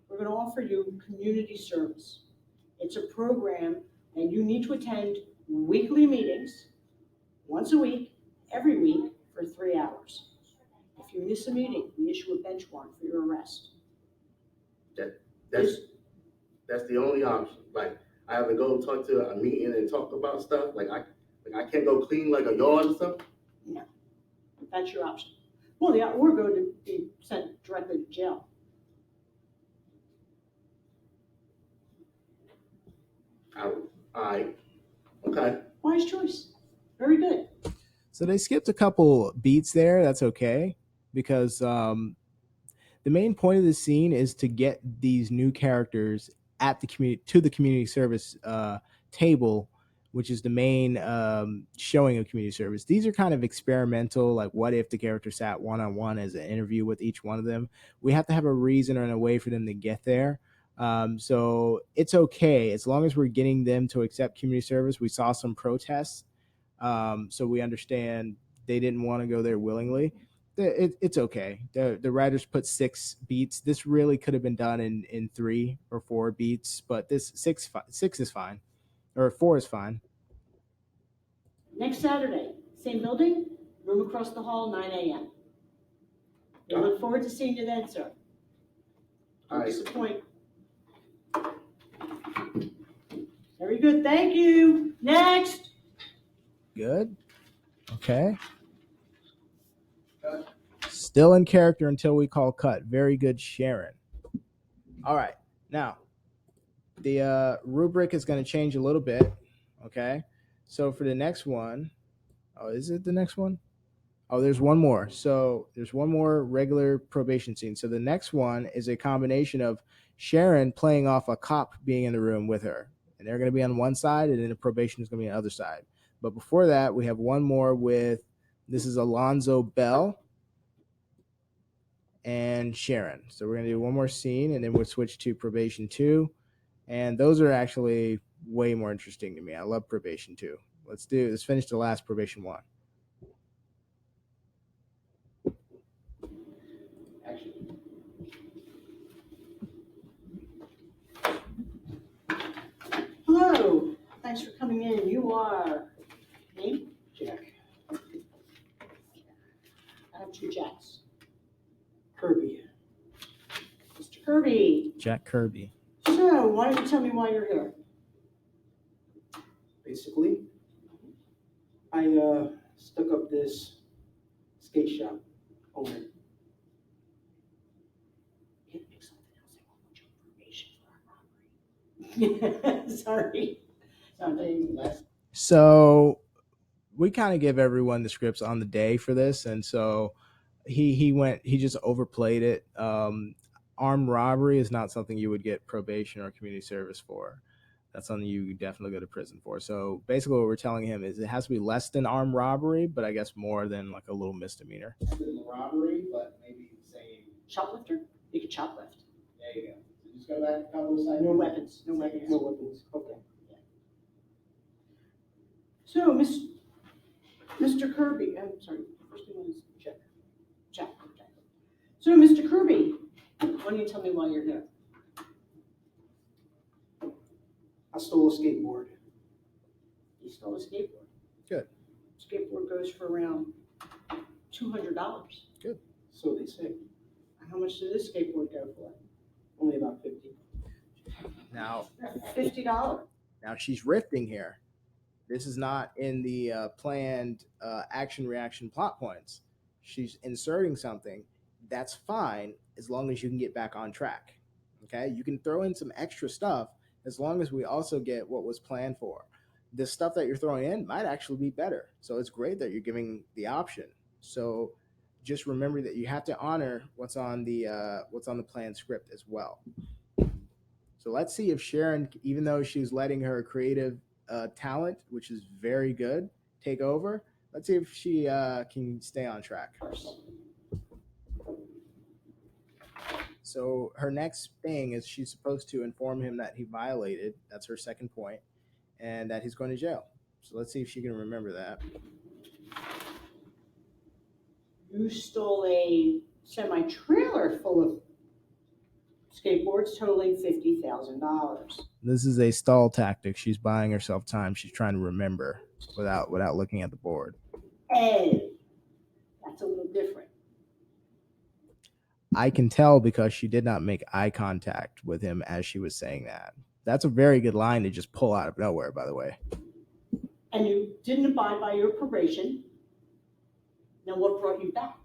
we're going to offer you community service. It's a program that you need to attend weekly meetings, once a week, every week, for 3 hours. If you miss a meeting, we issue a bench warrant for your arrest. That's the only option. Like, I have to go talk to a meeting and talk about stuff. Like I can't go clean like a yard or something. No, that's your option. Well, yeah, or go to be sent directly to jail. All right. Okay. Wise choice. Very good. So they skipped a couple beats there. That's okay because the main point of the scene is to get these new characters at the community service table, which is the main showing of community service. These are kind of experimental, like what if the character sat one-on-one as an interview with each one of them. We have to have a reason and a way for them to get there. So it's okay as long as we're getting them to accept community service. We saw some protests, so we understand they didn't want to go there willingly. It's okay. The writers put 6 beats. This really could have been done in 3 or 4 beats, but this six is fine, or 4 is fine. Next Saturday, same building, room across the hall, 9 a.m. We look forward to seeing you then, sir. All Don't right. disappoint. Very good, thank you. Next. Good. Okay. Still in character until we call cut. Very good, Sharon. All right. Now, the rubric is going to change a little bit. Okay. So for the next one, oh, is it the next one? Oh, there's one more. So there's one more regular probation scene. So the next one is a combination of Sharon playing off a cop being in the room with her. And they're going to be on one side, and then the probation is going to be on the other side. But before that, we have one more with, this is Alonzo Bell and Sharon. So we're going to do one more scene, and then we'll switch to probation 2. And those are actually way more interesting to me. I love probation 2. Let's finish the last probation 1. Hello, thanks for coming in. You are name? Jack. I have 2 Jacks. Kirby. Mr. Kirby. Jack Kirby. So, why don't you tell me why you're here? Basically, I stuck up this skate shop owner. Can't pick something else. I won't put you on probation for our robbery. Sorry. Something less. So we kind of give everyone the scripts on the day for this, and so he just overplayed it. Armed robbery is not something you would get probation or community service for. That's something you definitely go to prison for. So basically what we're telling him is it has to be less than armed robbery, but I guess more than like a little misdemeanor. Robbery, but maybe the same. Shoplifter? You could shoplift. There you go. So just go back a couple of seconds. No weapons. No weapons. No weapons. Okay. So, Mr. Kirby, I'm sorry, first name was Jack. Jack. So, Mr. Kirby, why don't you tell me why you're here? I stole a skateboard. You stole a skateboard. Good. Skateboard goes for around $200. So they say. How much did this skateboard go for? Only about 50. Now $50. she's rifting here. This is not in the planned action reaction plot points. She's inserting something. That's fine as long as you can get back on track. Okay, you can throw in some extra stuff as long as we also get what was planned for. The stuff that you're throwing in might actually be better. So it's great that you're giving the option. So just remember that you have to honor what's on the planned script as well. So let's see if Sharon, even though she's letting her creative talent, which is very good, take over. Let's see if she can stay on track. So her next thing is she's supposed to inform him that he violated. That's her second point, and that he's going to jail. So let's see if she can remember that. You stole a semi-trailer full of skateboards totaling $50,000. This is a stall tactic. She's buying herself time. She's trying to remember without looking at the board. Hey, that's a little different. I can tell because she did not make eye contact with him as she was saying that. That's a very good line to just pull out of nowhere, by the way. And you didn't abide by your probation. Now what brought you back?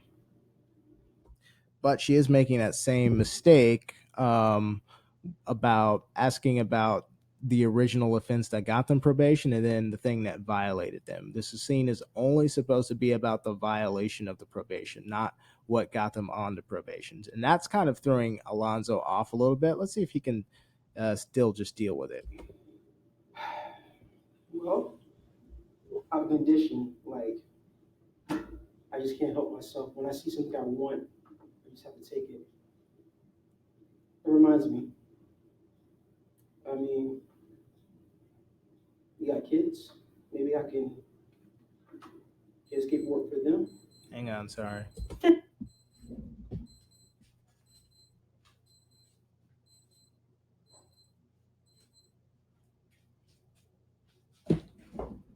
But she is making that same mistake about asking about the original offense that got them probation and then the thing that violated them. This scene is only supposed to be about the violation of the probation, not what got them on the probation. And that's kind of throwing Alonzo off a little bit. Let's see if he can still just deal with it. Well, I'm conditioned. Like, I just can't help myself. When I see something I want, I just have to take it. It reminds me. I mean, you got kids. Maybe I can just get work for them. Hang on, sorry.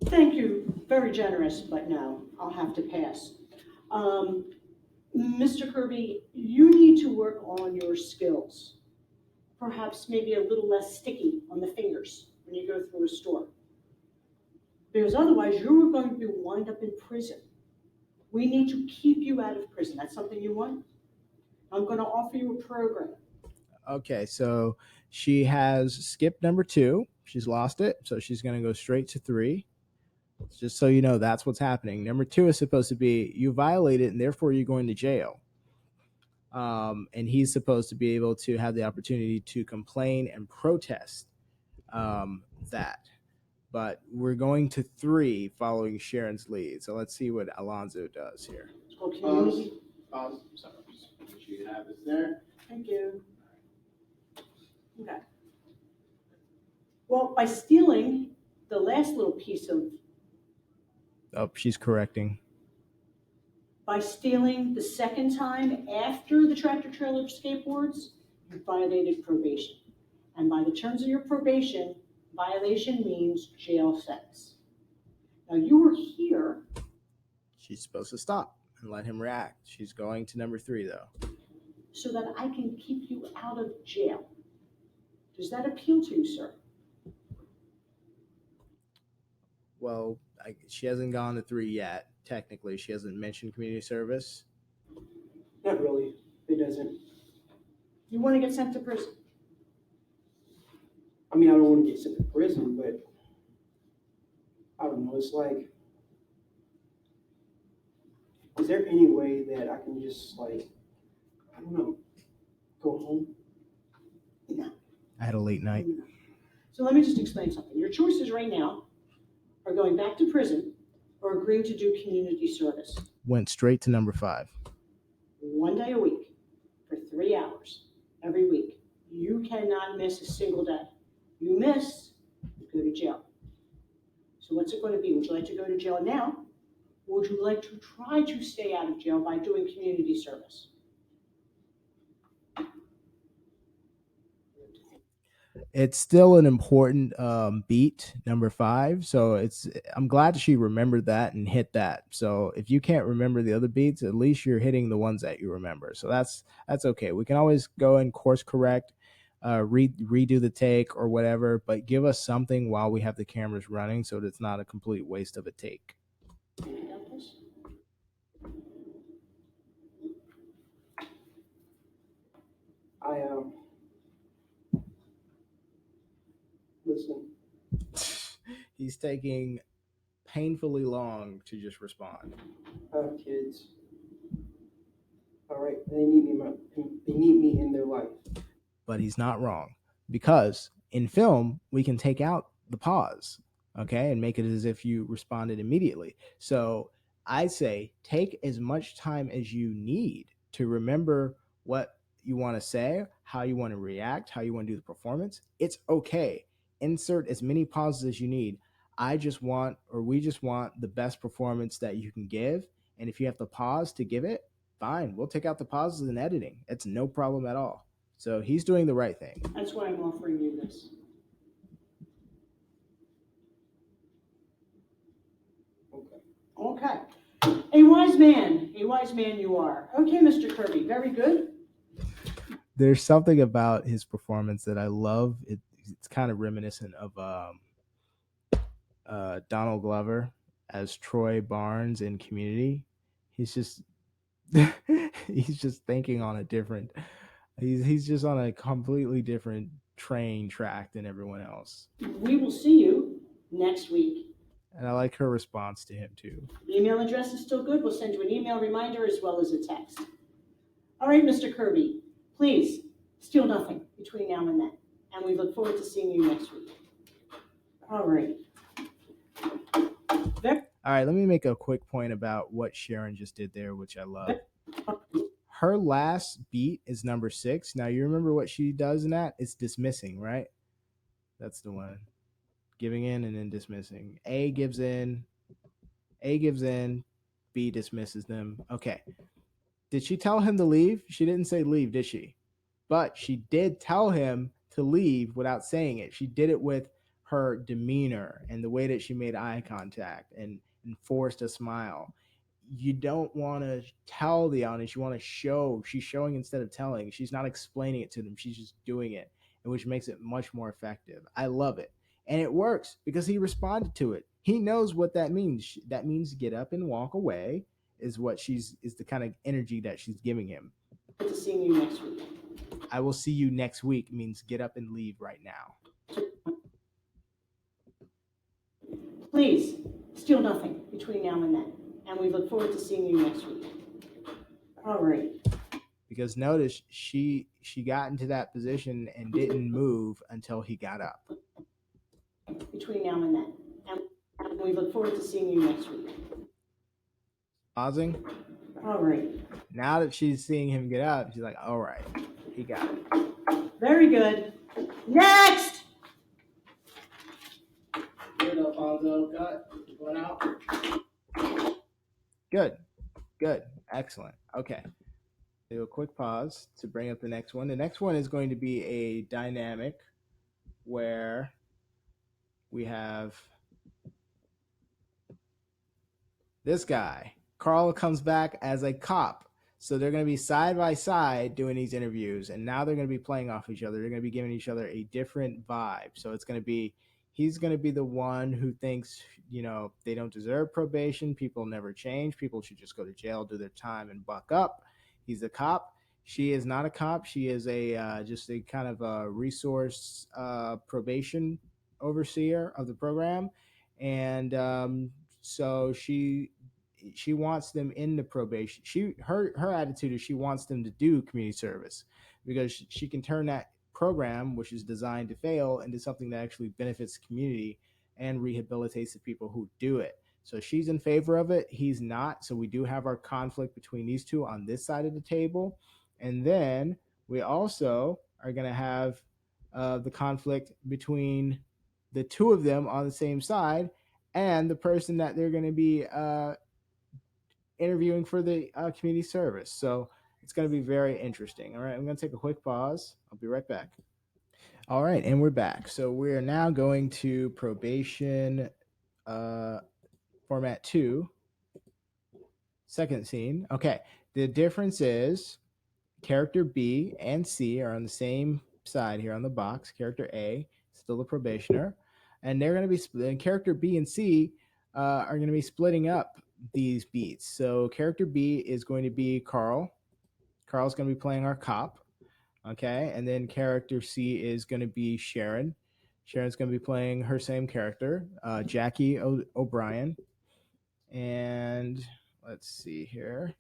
Thank you, very generous, but no, I'll have to pass. Mr. Kirby, you need to work on your skills. Perhaps maybe a little less sticky on the fingers when you go through a store. Because otherwise, you're going to be wind up in prison. We need to keep you out of prison. That's something you want? I'm going to offer you a program. Okay, so she has skipped number 2. She's lost it, so she's going to go straight to 3. Just so you know, that's what's happening. Number 2 is supposed to be you violated and therefore you're going to jail. And he's supposed to be able to have the opportunity to complain and protest that. But we're going to 3 following Sharon's lead. So let's see what Alonzo does here. It's called community. Pause. Sorry, just make sure you have this there. Thank you. Okay. Well, by stealing the last little piece of, Oh, she's correcting. by stealing the second time after the tractor trailer skateboards, you violated probation. And by the terms of your probation, violation means jail sentence. Now you were here She's supposed to stop and let him react. She's going to number 3, though. so that I can keep you out of jail. Does that appeal to you, sir? Well, she hasn't gone to 3 yet. Technically, she hasn't mentioned community service. Not really. It doesn't. You want to get sent to prison? I mean, I don't want to get sent to prison, but I don't know. It's like, is there any way that I can just, like, I don't know, go home? No. I had a late night. No. So let me just explain something. Your choices right now are going back to prison or agreeing to do community service. Went straight to number 5. 1 day a week for 3 hours every week. You cannot miss a single day. You miss, you go to jail. So what's it going to be? Would you like to go to jail now? Or would you like to try to stay out of jail by doing community service? It's still an important beat, number 5. So I'm glad she remembered that and hit that. So if you can't remember the other beats, at least you're hitting the ones that you remember. So that's okay. We can always go and course correct, redo the take or whatever, but give us something while we have the cameras running so that it's not a complete waste of a take. You got this? Listen, He's taking painfully long to just respond. I have kids. All right, they need me in their life. But he's not wrong, because in film we can take out the pause, okay, and make it as if you responded immediately. So I say take as much time as you need to remember what you want to say, how you want to react, how you want to do the performance. It's okay. Insert as many pauses as you need. We just want the best performance that you can give. And if you have to pause to give it, fine. We'll take out the pauses in editing. It's no problem at all. So he's doing the right thing. That's why I'm offering you this. Okay. A wise man you are. Okay, Mr. Kirby, very good. There's something about his performance that I love. It's kind of reminiscent of Donald Glover as Troy Barnes in Community. He's just he's just thinking on a different. He's just on a completely different train track than everyone else. We will see you next week. And I like her response to him too. Email address is still good. We'll send you an email reminder as well as a text. All right, Mr. Kirby, please steal nothing between now and then. And we look forward to seeing you next week. All right. All right, let me make a quick point about what Sharon just did there, which I love. Her last beat is number 6. Now, you remember what she does in that? It's dismissing, right? That's the one. Giving in and then dismissing. A gives in, B dismisses them. Okay. Did she tell him to leave? She didn't say leave, did she? But she did tell him to leave without saying it. She did it with her demeanor and the way that she made eye contact and forced a smile. You don't want to tell the audience. You want to show. She's showing instead of telling. She's not explaining it to them. She's just doing it, which makes it much more effective. I love it. And it works because he responded to it. He knows what that means. That means get up and walk away is the kind of energy that she's giving him. To seeing you next week. I will see you next week means get up and leave right now. Please steal nothing between now and then. And we look forward to seeing you next week. All right. Because notice she got into that position and didn't move until he got up. Between now and then. And we look forward to seeing you next week. Pausing. All right. Now that she's seeing him get up, she's like, all right, he got it. Very good. Next! Good, Alfonso. Cut. Going out. Good. Excellent. Okay. Do a quick pause to bring up the next one. The next one is going to be a dynamic where we have this guy. Carl comes back as a cop. So they're going to be side by side doing these interviews, and now they're going to be playing off each other. They're going to be giving each other a different vibe. So it's going to be, he's going to be the one who thinks, they don't deserve probation. People never change. People should just go to jail, do their time, and buck up. He's a cop. She is not a cop. She is just a kind of a resource probation overseer of the program. And so she wants them in the probation. Her attitude is she wants them to do community service because she can turn that program, which is designed to fail, into something that actually benefits the community and rehabilitates the people who do it. So she's in favor of it. He's not. So we do have our conflict between these two on this side of the table. And then we also are going to have the conflict between the two of them on the same side and the person that they're going to be interviewing for the community service. So it's going to be very interesting. All right, I'm going to take a quick pause. I'll be right back. All right, and we're back. So we're now going to probation format 2, second scene. Okay, the difference is character B and C are on the same side here on the box. Character A, still the probationer. And they're going to be split. Character B and C are going to be splitting up these beats. So character B is going to be Carl. Carl's going to be playing our cop. Okay. And then character C is going to be Sharon. Sharon's going to be playing her same character, Jackie O'Brien. And let's see here.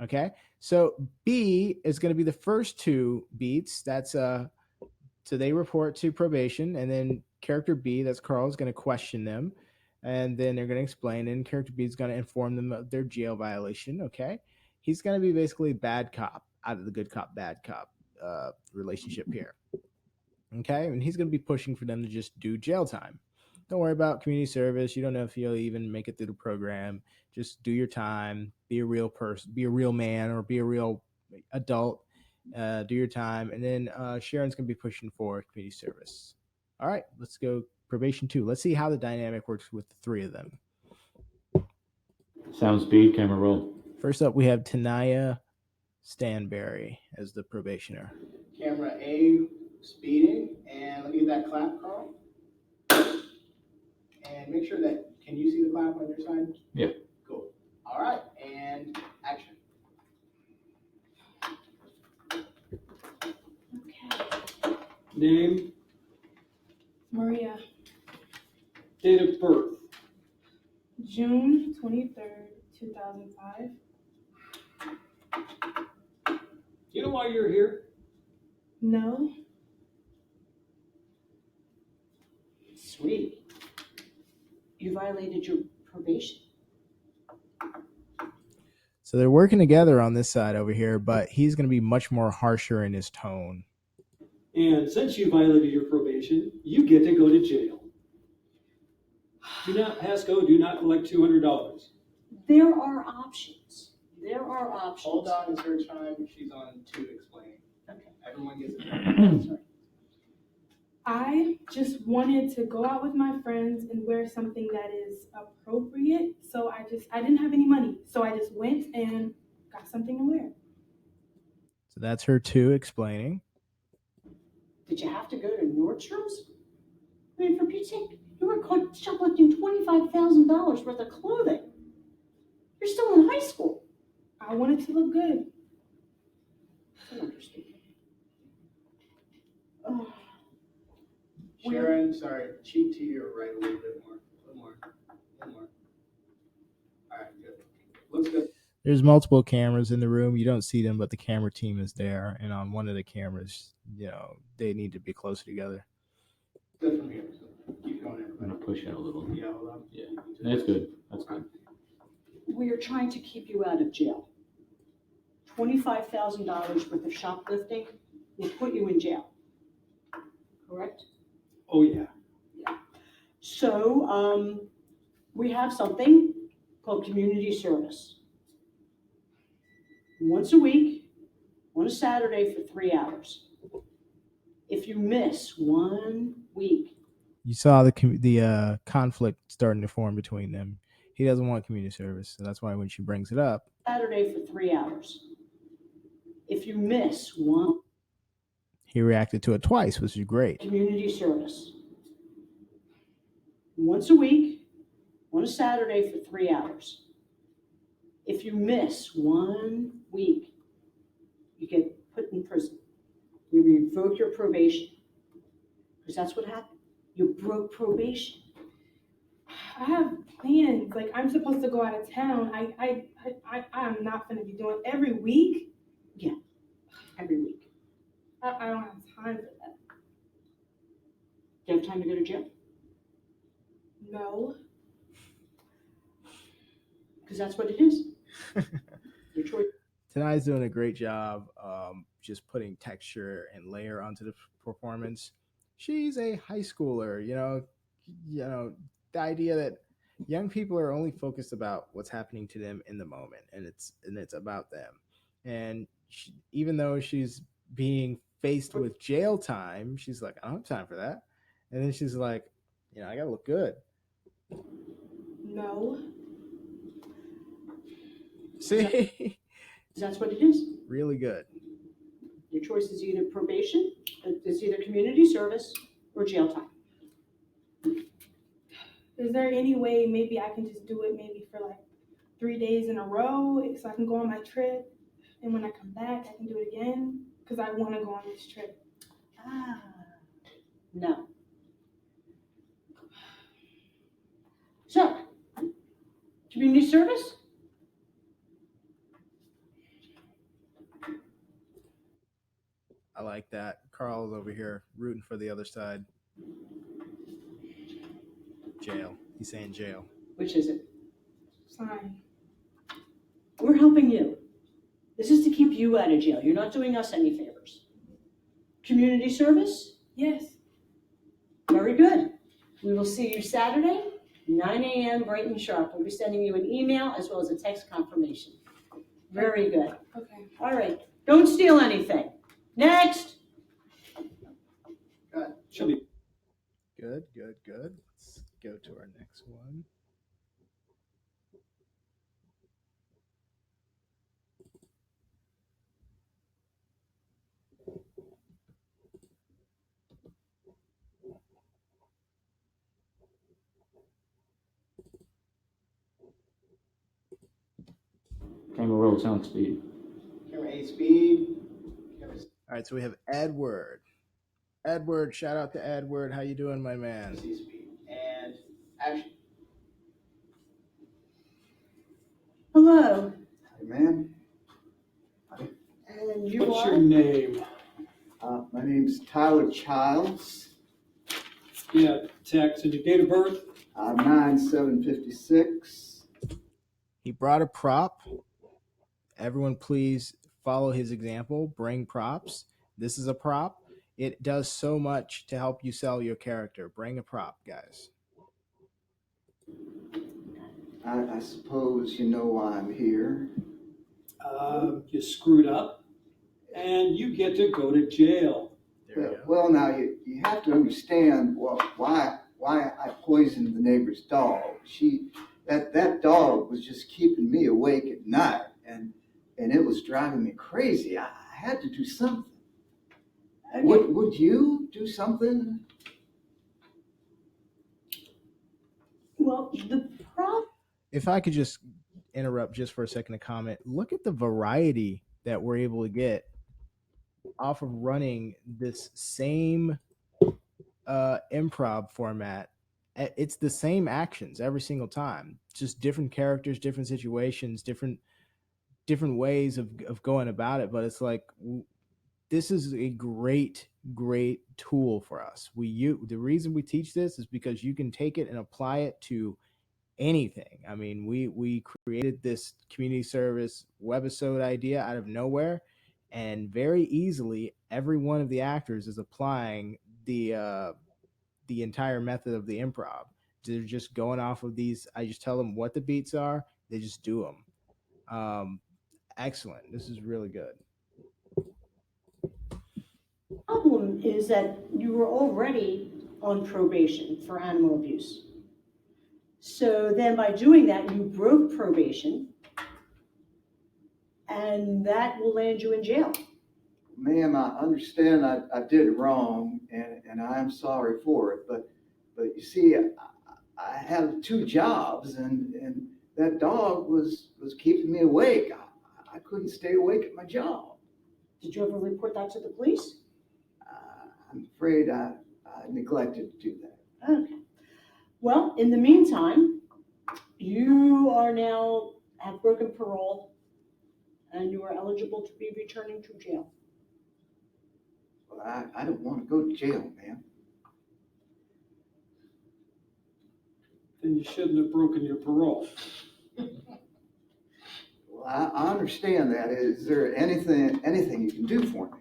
Okay. So B is going to be the first 2 beats. That's so they report to probation, and then character B, that's Carl, is going to question them. And then they're going to explain, and character B is going to inform them of their jail violation. Okay. He's going to be basically bad cop out of the good cop, bad cop relationship here. Okay. And he's going to be pushing for them to just do jail time. Don't worry about community service. You don't know if you'll even make it through the program. Just do your time, be a real person, be a real man, or be a real adult. Do your time. And then Sharon's going to be pushing for community service. All right. Let's go probation 2. Let's see how the dynamic works with the 3 of them. Sound speed, camera roll. First up, we have Tanaya Stanberry as the probationer. Camera A speeding, and let me get that clap, Carl. And make sure that, can you see the clap on your side? Yeah. Cool. All right, and action. Okay. Name, Maria, date of birth. June 23rd, 2005. You know why you're here? No. Sweetie, you violated your probation. So they're working together on this side over here, but he's going to be much more harsher in his tone. And since you violated your probation, you get to go to jail. Do not pass go, do not collect $200. There are options. There are options. Hold on, it's her time. She's on to explain. Okay. Everyone gets it. Sorry. I just wanted to go out with my friends and wear something that is appropriate. So I didn't have any money. So I just went and got something to wear. So that's her too explaining. Did you have to go to Nordstrom's? I mean, for Pete's sake, you were caught shoplifting $25,000 worth of clothing. You're still in high school. I wanted to look good. I don't understand. Oh. Sharon, sorry, cheat to your right a little bit more. A little more. A little more. All right, good. Looks good. There's multiple cameras in the room. You don't see them, but the camera team is there. And on one of the cameras, they need to be closer together. Good from here. So keep going, I'm everybody. gonna push it a little. Yeah, hold on. Yeah, that's good. That's good. We are trying to keep you out of jail. $25,000 worth of shoplifting will put you in jail. Correct? Oh, yeah. So, we have something called community service. Once a week, on a Saturday for 3 hours. If you miss 1 week, You saw the conflict starting to form between them. He doesn't want community service, so that's why when she brings it up, Saturday for 3 hours. If you miss one he reacted to it twice, which is great. community service, once a week, on a Saturday for 3 hours. If you miss 1 week, you get put in prison. We revoke your probation. Because that's what happened. You broke probation. I have plans. Like, I'm supposed to go out of town. I'm not going to be doing every week. Every week. I don't have time for that. Do you have time to go to jail? No. Because that's what it is. Your choice. Tanai's doing a great job just putting texture and layer onto the performance. She's a high schooler, the idea that young people are only focused about what's happening to them in the moment, and it's about them. And even though she's being faced with jail time, she's like, I don't have time for that. And then she's like, I gotta look good. No. See, That's what it is. really good. Your choice is either probation, it's either community service, or jail time. Is there any way maybe I can just do it maybe for like 3 days in a row so I can go on my trip? And when I come back, I can do it again? Because I want to go on this trip. No. So, community service? I like that. Carl's over here rooting for the other side. Jail. He's saying jail. Which is it? Fine. We're helping you. This is to keep you out of jail. You're not doing us any favors. Community service? Yes. Very good. We will see you Saturday, 9 a.m. bright and sharp. We'll be sending you an email as well as a text confirmation. Very good. Okay. All right. Don't steal anything. Next. She'll be. Good. Let's go to our next one. Camera roll, sound speed. Camera 8 speed. All right, so we have Edward. Edward, shout out to Edward. How you doing, my man? And action. Hello, Hey, man. and you What's are? your name? My name's Tyler Childs. Yeah, text and your date of birth? 9/7/56. He brought a prop. Everyone, please follow his example. Bring props. This is a prop. It does so much to help you sell your character. Bring a prop, guys. I suppose you know why I'm here. You screwed up, and you get to go to jail. There you go. Well, now you have to understand why I poisoned the neighbor's dog. That dog was just keeping me awake at night, and it was driving me crazy. I had to do something. Okay. Would you do something? Well, the prop. If I could just interrupt just for a second to comment, look at the variety that we're able to get off of running this same improv format. It's the same actions every single time, just different characters, different situations, different ways of going about it. But it's like this is a great tool for us. The reason we teach this is because you can take it and apply it to anything. I mean, we created this community service webisode idea out of nowhere, and very easily every one of the actors is applying the entire method of the improv. They're just going off of these. I just tell them what the beats are. They just do them. Excellent. This is really good. Problem is that you were already on probation for animal abuse. So then by doing that, you broke probation, and that will land you in jail. Ma'am, I understand I did wrong, and I am sorry for it. But you see, I have 2 jobs, and that dog was keeping me awake. I couldn't stay awake at my job. Did you ever report that to the police? I'm afraid I neglected to do that. Okay. Well, in the meantime, you are now have broken parole, and you are eligible to be returning to jail. Well, I don't want to go to jail, ma'am. Then you shouldn't have broken your parole. Well, I understand that. Is there anything you can do for me?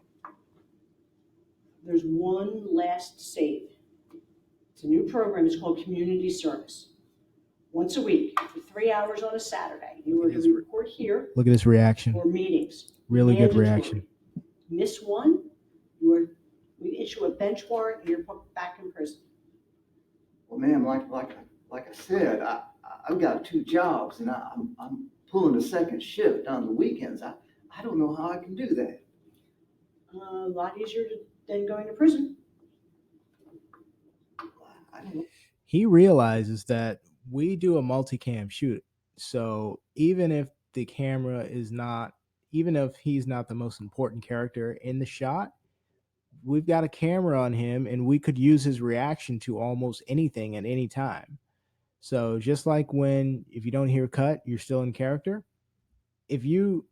There's one last save. It's a new program. It's called Community Service. Once a week for 3 hours on a Saturday, you are to report here Look at this reaction. for meetings. Really good Mandatory. reaction. Miss one, we issue a bench warrant, and you're put back in prison. Well, ma'am, like I said, I've got 2 jobs, and I'm pulling a second shift on the weekends. I don't know how I can do that. A lot easier than going to prison. I don't know. He realizes that we do a multicam shoot. So even if the camera is not, even if he's not the most important character in the shot, we've got a camera on him and we could use his reaction to almost anything at any time. So just like if you don't hear cut, you're still in character. If you're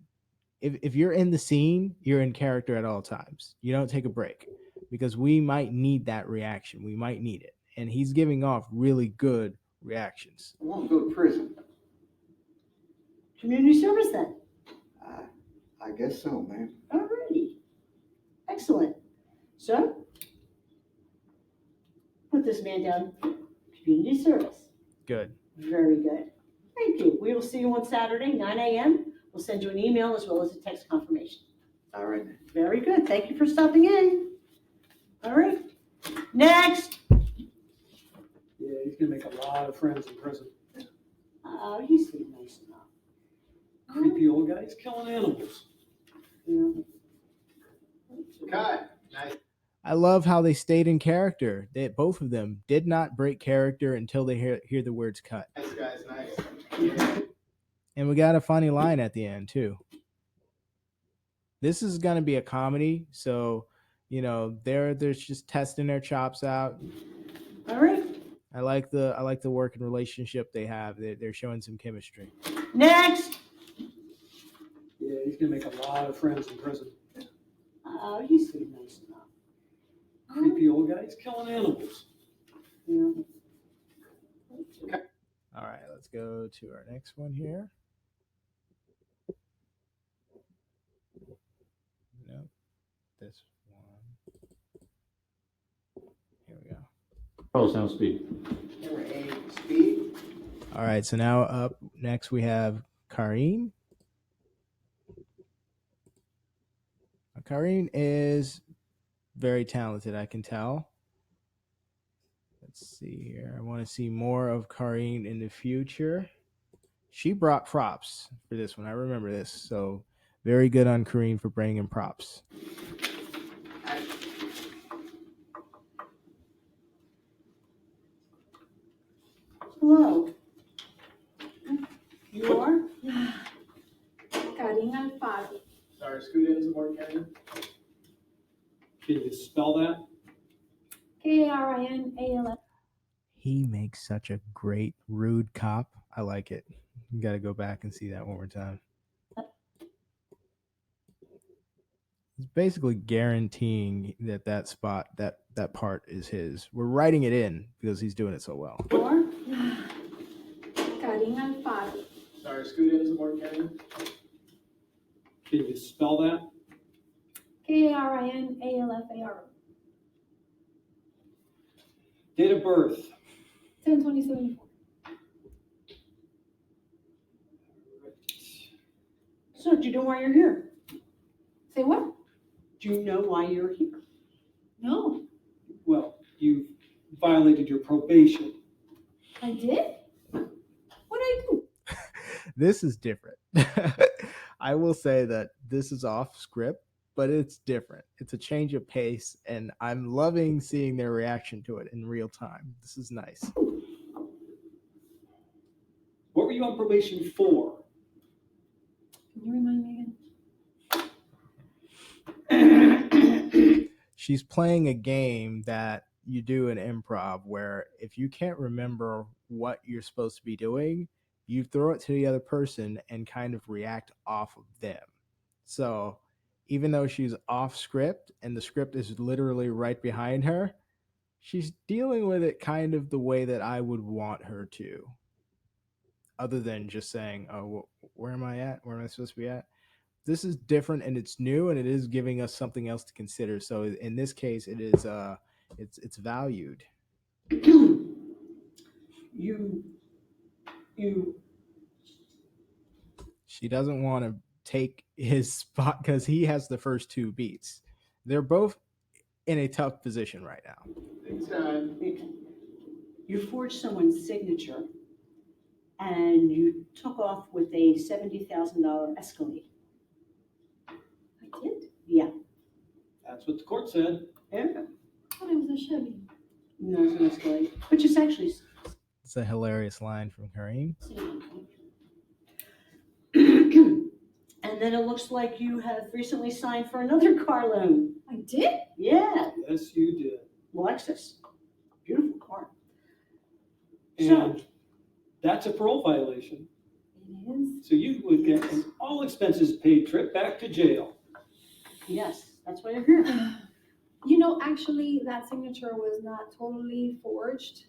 in the scene, you're in character at all times. You don't take a break because we might need that reaction. We might need it. And he's giving off really good reactions. I won't go to prison. Community service then. I guess so, ma'am. Alrighty. Excellent. So, put this man down. Community service. Good. Very good. Thank you. We will see you on Saturday, 9 a.m. We'll send you an email as well as a text confirmation. All right. Very good. Thank you for stopping in. All right. Next. Yeah, he's gonna make a lot of friends in prison. Oh, he's nice enough. Creepy old guy, he's killing animals. Yeah. Cut. Nice. I love how they stayed in character. Both of them did not break character until they hear the words cut. Nice, guys. Nice. And we got a funny line at the end, too. This is going to be a comedy, so they're just testing their chops out. All right, I like the working relationship they have. They're showing some chemistry. next. Yeah, he's gonna make a lot of friends in prison. Oh, he's nice enough. Creepy old guy, he's killing animals. Yeah. All right, let's go to our next one here. Nope, this one. Here we go. Oh, sound speed. Number 8, speed. All right, so now up next we have Karine. Karine is very talented, I can tell. Let's see here. I want to see more of Karine in the future. She brought props for this one. I remember this. So very good on Karine for bringing props. Hello. You are? Karin Alfaro. Sorry, scoot in some more, Karen. Can you spell that? Karinalf. He makes such a great rude cop. I like it. You got to go back and see that one more time. He's basically guaranteeing that spot, that part is his. We're writing it in because he's doing it so well. You are? Karin Alfaro. Sorry, scoot in some more, Karen. Can you spell that? Karinalfaro. Date of birth? 10/20/74. So, do you know why you're here? Say what? Do you know why you're here? No, Well, you violated your probation. I did. What did I do? This is different. I will say that this is off script, but it's different. It's a change of pace, and I'm loving seeing their reaction to it in real time. This is nice. What were you on probation for? Can you remind me again? She's playing a game that you do in improv where if you can't remember what you're supposed to be doing, you throw it to the other person and kind of react off of them. So even though she's off script and the script is literally right behind her, she's dealing with it kind of the way that I would want her to. Other than just saying, oh, where am I at? Where am I supposed to be at? This is different and it's new and it is giving us something else to consider. So in this case, it is it's valued. You She doesn't want to take his spot because he has the first two beats. They're both in a tough position right now. Thanks, time. you forged someone's signature and you took off with a $70,000 Escalade. I did. Yeah. That's what the court said. Yeah. I thought it was a Chevy. No, it's an Escalade, which is actually. It's a hilarious line from Kareem. And then it looks like you have recently signed for another car loan. I did? Yeah, Yes, you did. Lexus. Beautiful car. And that's a parole violation. It is. So you would get an all expenses paid trip back to jail. Yes, that's why you're here. You know, actually, that signature was not totally forged.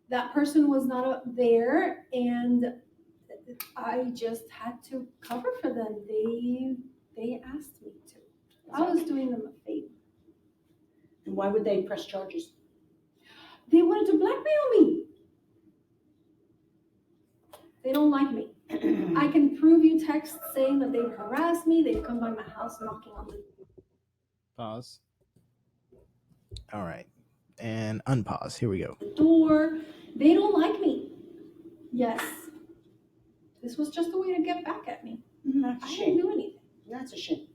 That person was not there, and I just had to cover for them. They asked me to. I was doing them a favor. And why would they press charges? They wanted to blackmail me. They don't like me. I can prove you texts saying that they've harassed me. They've come by my house knocking on the Pause. All right. And unpause. Here we go. door. They don't like me. Yes. This was just a way to get back at me. That's a I didn't shame. do anything. That's a shame.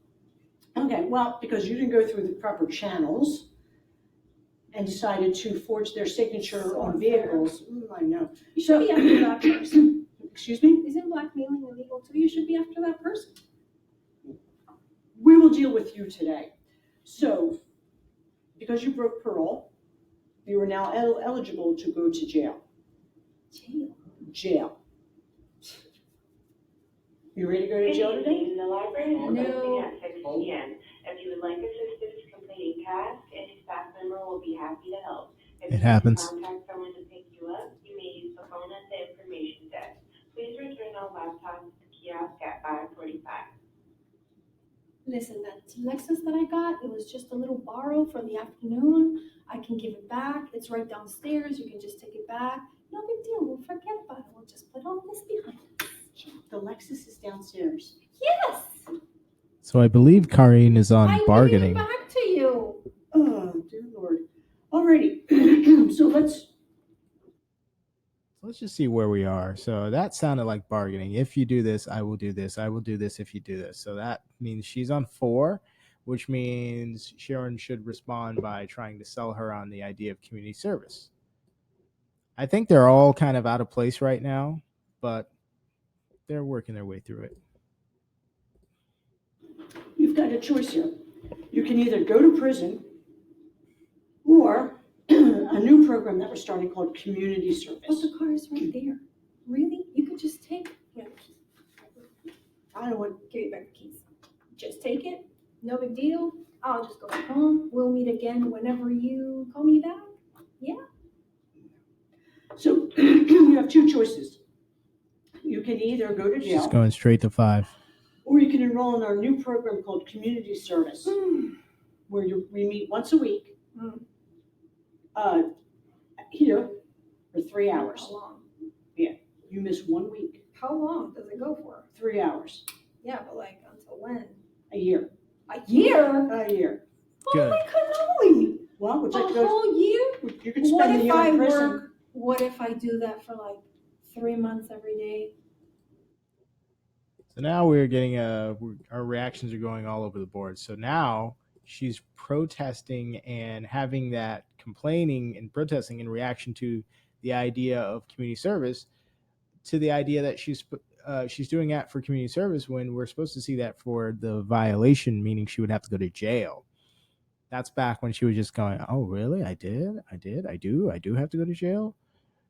Okay, well, because you didn't go through the proper channels and decided to forge their signature on vehicles. I know. You should be after that person. Excuse me? Isn't blackmailing illegal too? You should be after that person. We will deal with you today. So because you broke parole, you are now eligible to go to jail. Jail. Jail. You ready to go to jail today? The library will be No. opening at 6 p.m. If you would like assistance completing tasks, any staff member will be happy to help. If It you need to happens. contact someone to pick you up, you may use the phone at the information desk. Please return all laptops to the kiosk at 5:45. Listen, that Lexus that I got, it was just a little borrow for the afternoon. I can give it back. It's right downstairs. You can just take it back. No big deal. We'll forget about it. We'll just put all this behind us. The Lexus is downstairs. Yes. So I believe Karine is on I'm giving bargaining. it back to you. Oh, dear Lord. Alrighty, so let's, Let's just see where we are. So that sounded like bargaining. If you do this, I will do this. I will do this if you do this. So that means she's on 4, which means Sharon should respond by trying to sell her on the idea of community service. I think they're all kind of out of place right now, but they're working their way through it. you've got a choice here. You can either go to prison or a new program that we're starting called community But service. the car is right there. Really? You could just take it. I don't want to give you back the keys. Just take it. No big deal. I'll just go back home. We'll meet again whenever you call me back. Yeah. So you have 2 choices. You can either go to She's jail going straight to 5. or you can enroll in our new program called community service, where we meet once a week here for 3 hours. How long? You miss 1 week, How long does it go for? 3 hours, Yeah, but like until when? a year. A year? A year. Good. Holy cannoli! Well, would A you like to go? whole year? You could What spend the if year I in prison. work? What if I do that for like 3 months every day? So now we're getting our reactions are going all over the board. So now she's protesting and having that complaining and protesting in reaction to the idea of community service, to the idea that she's doing that for community service when we're supposed to see that for the violation, meaning she would have to go to jail. That's back when she was just going, oh really? I do have to go to jail.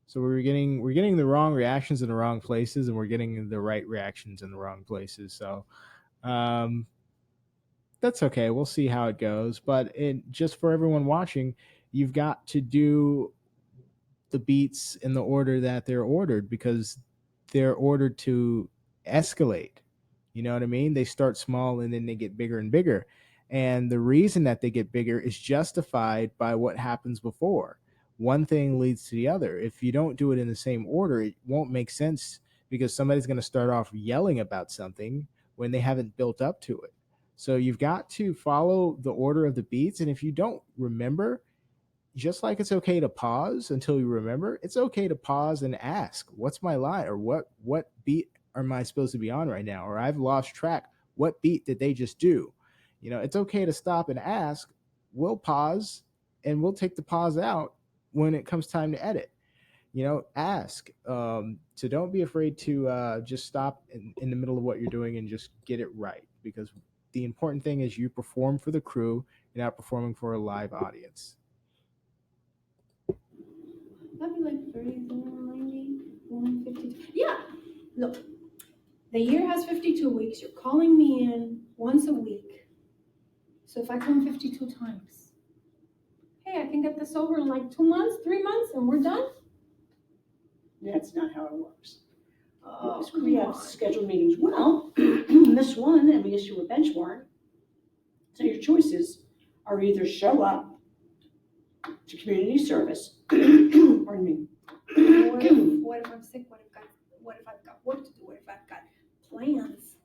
So we're getting the wrong reactions in the wrong places, and we're getting the right reactions in the wrong places. So that's okay. We'll see how it goes. But just for everyone watching, you've got to do the beats in the order that they're ordered, because they're ordered to escalate. You know what I mean? They start small and then they get bigger and bigger. And the reason that they get bigger is justified by what happens before. One thing leads to the other. If you don't do it in the same order, it won't make sense, because somebody's going to start off yelling about something when they haven't built up to it. So you've got to follow the order of the beats. And if you don't remember, just like it's okay to pause until you remember, it's okay to pause and ask, what's my line? Or what beat am I supposed to be on right now? Or I've lost track. What beat did they just do? You know, it's okay to stop and ask. We'll pause and we'll take the pause out when it comes time to edit. You know, ask. So don't be afraid to just stop in the middle of what you're doing and just get it right, because the important thing is you perform for the crew. You're not performing for a live audience. That'd be like 34, 90, 152. Yeah. Look, the year has 52 weeks. You're calling me in once a week. So if I come 52 times, hey, I can get this over in like 2 months, 3 months, and we're done? That's not how it works. Oh, Yes, we have scheduled meetings. Well, this one, and we issue a bench warrant. So your choices are either show up to community service, pardon me. What if I'm sick? What if I've got work to do? What if I've got plans?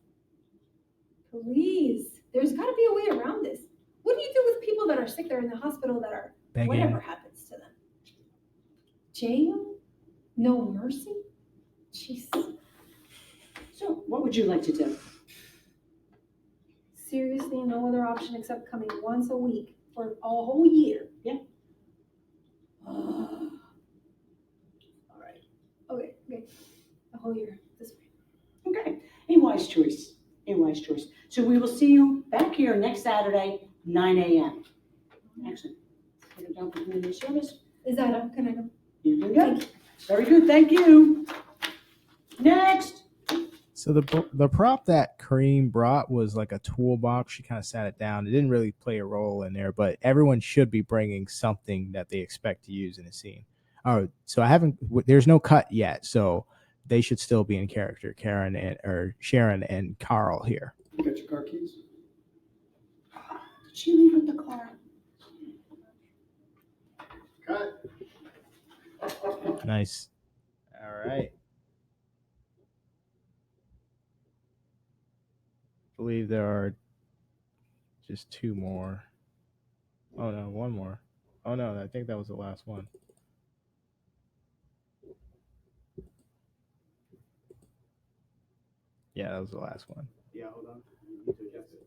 Please, there's got to be a way around this. What do you do with people that are sick? They're in the hospital that are Begging. whatever happens to them? Jail? No mercy? Jeez. So what would you like to do? Seriously, no other option except coming once a week for a whole year. Yeah. All right. Okay. A whole year this way. Okay, a wise choice, a wise choice. So we will see you back here next Saturday, 9 a.m. Actually, Put it down for community service. Is that a, can I go? You can go. Very good, thank you. Next. So the prop that Kareem brought was like a toolbox. She kind of sat it down. It didn't really play a role in there, but everyone should be bringing something that they expect to use in a scene. Oh, so I haven't. There's no cut yet, so they should still be in character. Sharon and Carl here. You got your car keys? Did she leave with the car? Cut. Nice. All right. I believe there are just two more. Oh no, one more. Oh no, I think that was the last one. Yeah, that was the last one. Yeah, hold on. You need to adjust it.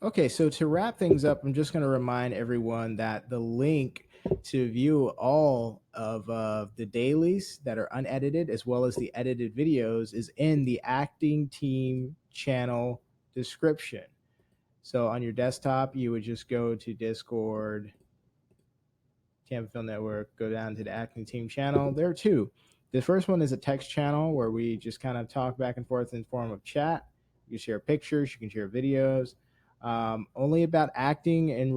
Okay, so to wrap things up, I'm just going to remind everyone that the link to view all of the dailies that are unedited, as well as the edited videos, is in the acting team channel description. So on your desktop, you would just go to Discord, Tampa Film Network, go down to the acting team channel. There are two. The first one is a text channel where we just kind of talk back and forth in form of chat. You can share pictures, you can share videos, only about acting and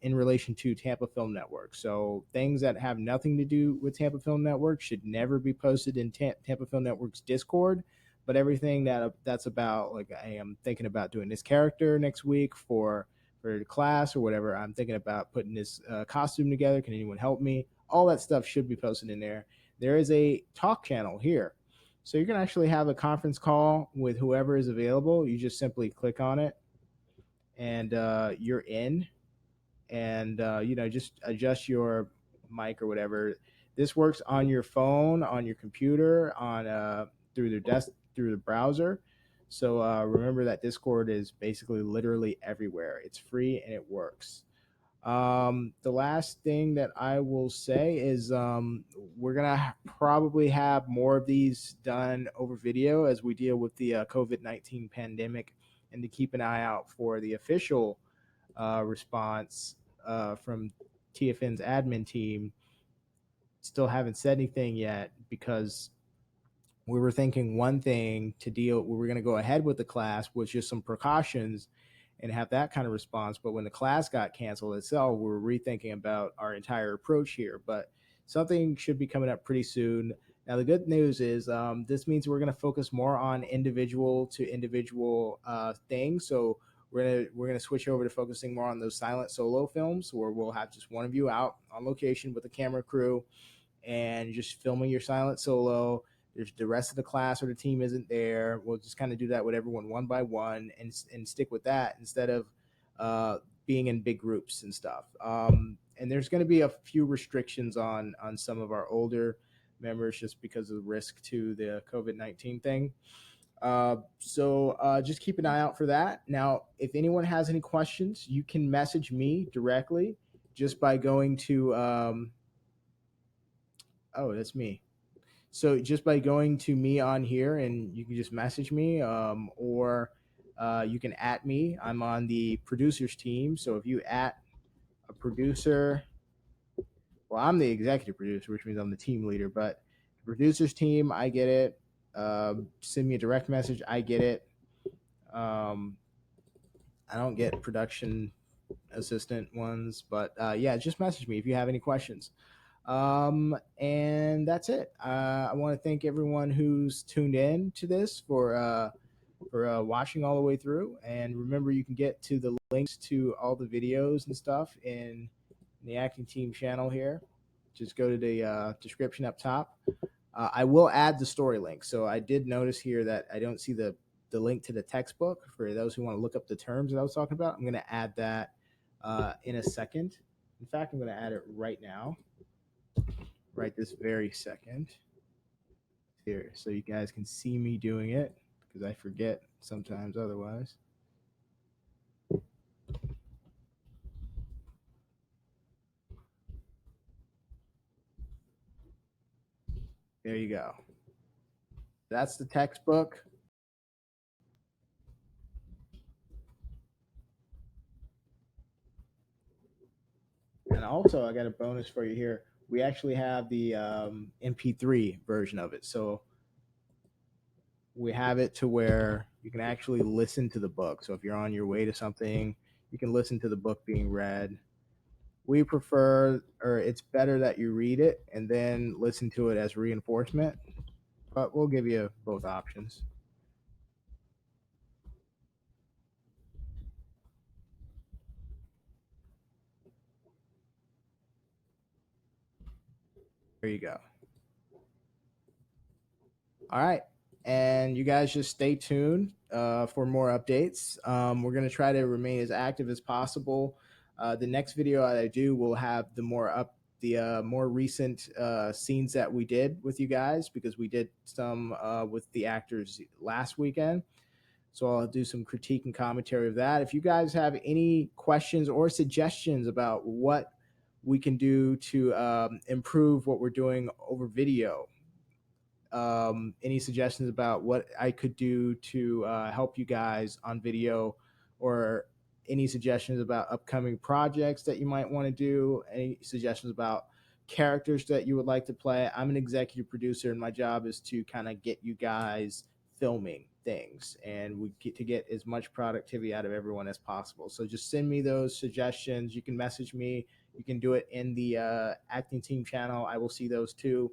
in relation to Tampa Film Network. So things that have nothing to do with Tampa Film Network should never be posted in Tampa Film Network's Discord. But everything that's about, like, I am thinking about doing this character next week for the class or whatever. I'm thinking about putting this costume together. Can anyone help me? All that stuff should be posted in there. There is a talk channel here. So you can actually have a conference call with whoever is available. You just simply click on it and you're in. And, just adjust your mic or whatever. This works on your phone, on your computer, on through the browser. So remember that Discord is basically literally everywhere. It's free and it works. The last thing that I will say is we're gonna probably have more of these done over video as we deal with the COVID-19 pandemic, and to keep an eye out for the official response from TFN's admin team. Still haven't said anything yet because we were thinking one thing to deal. We were going to go ahead with the class with just some precautions and have that kind of response. But when the class got canceled itself, we were rethinking about our entire approach here. But something should be coming up pretty soon. Now, the good news is this means we're going to focus more on individual to individual things. So we're gonna switch over to focusing more on those silent solo films where we'll have just one of you out on location with a camera crew and just filming your silent solo. There's the rest of the class or the team isn't there. We'll just kind of do that with everyone one by one and stick with that instead of being in big groups and stuff. And there's going to be a few restrictions on some of our older members just because of the risk to the COVID-19 thing. So just keep an eye out for that. Now, if anyone has any questions, you can message me directly just by going to, oh, that's me. So just by going to me on here and you can just message me or you can at me. I'm on the producers team. So if you at a producer, well, I'm the executive producer, which means I'm the team leader, but the producers team, I get it. Send me a direct message. I get it. I don't get production assistant ones, but yeah, just message me if you have any questions. And that's it. I want to thank everyone who's tuned in to this for watching all the way through. And remember, you can get to the links to all the videos and stuff in the acting team channel here. Just go to the description up top. I will add the story link. So I did notice here that I don't see the link to the textbook for those who want to look up the terms that I was talking about. I'm going to add that in a second. In fact, I'm going to add it right now. Right this very second here, so you guys can see me doing it because I forget sometimes otherwise. There you go. That's the textbook. And also, I got a bonus for you here. We actually have the MP3 version of it. So we have it to where you can actually listen to the book. So if you're on your way to something, you can listen to the book being read. We prefer, or it's better that you read it and then listen to it as reinforcement, but we'll give you both options. There you go. All right. And you guys just stay tuned for more updates. We're going to try to remain as active as possible. The next video that I do will have the more recent scenes that we did with you guys, because we did some with the actors last weekend. So I'll do some critique and commentary of that. If you guys have any questions or suggestions about what we can do to improve what we're doing over video, any suggestions about what I could do to help you guys on video, or any suggestions about upcoming projects that you might want to do, any suggestions about characters that you would like to play. I'm an executive producer, and my job is to kind of get you guys filming things, and we get to get as much productivity out of everyone as possible. So just send me those suggestions. You can message me. You can do it in the acting team channel. I will see those too.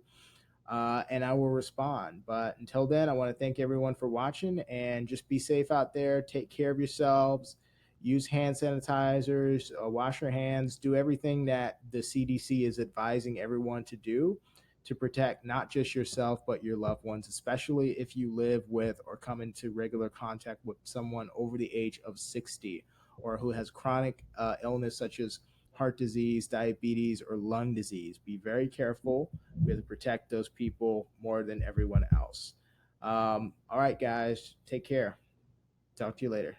And I will respond. But until then, I want to thank everyone for watching, and just be safe out there. Take care of yourselves. Use hand sanitizers, wash your hands, do everything that the CDC is advising everyone to do to protect not just yourself, but your loved ones, especially if you live with or come into regular contact with someone over the age of 60 or who has chronic illness such as heart disease, diabetes, or lung disease. Be very careful. We have to protect those people more than everyone else. All right, guys, take care. Talk to you later.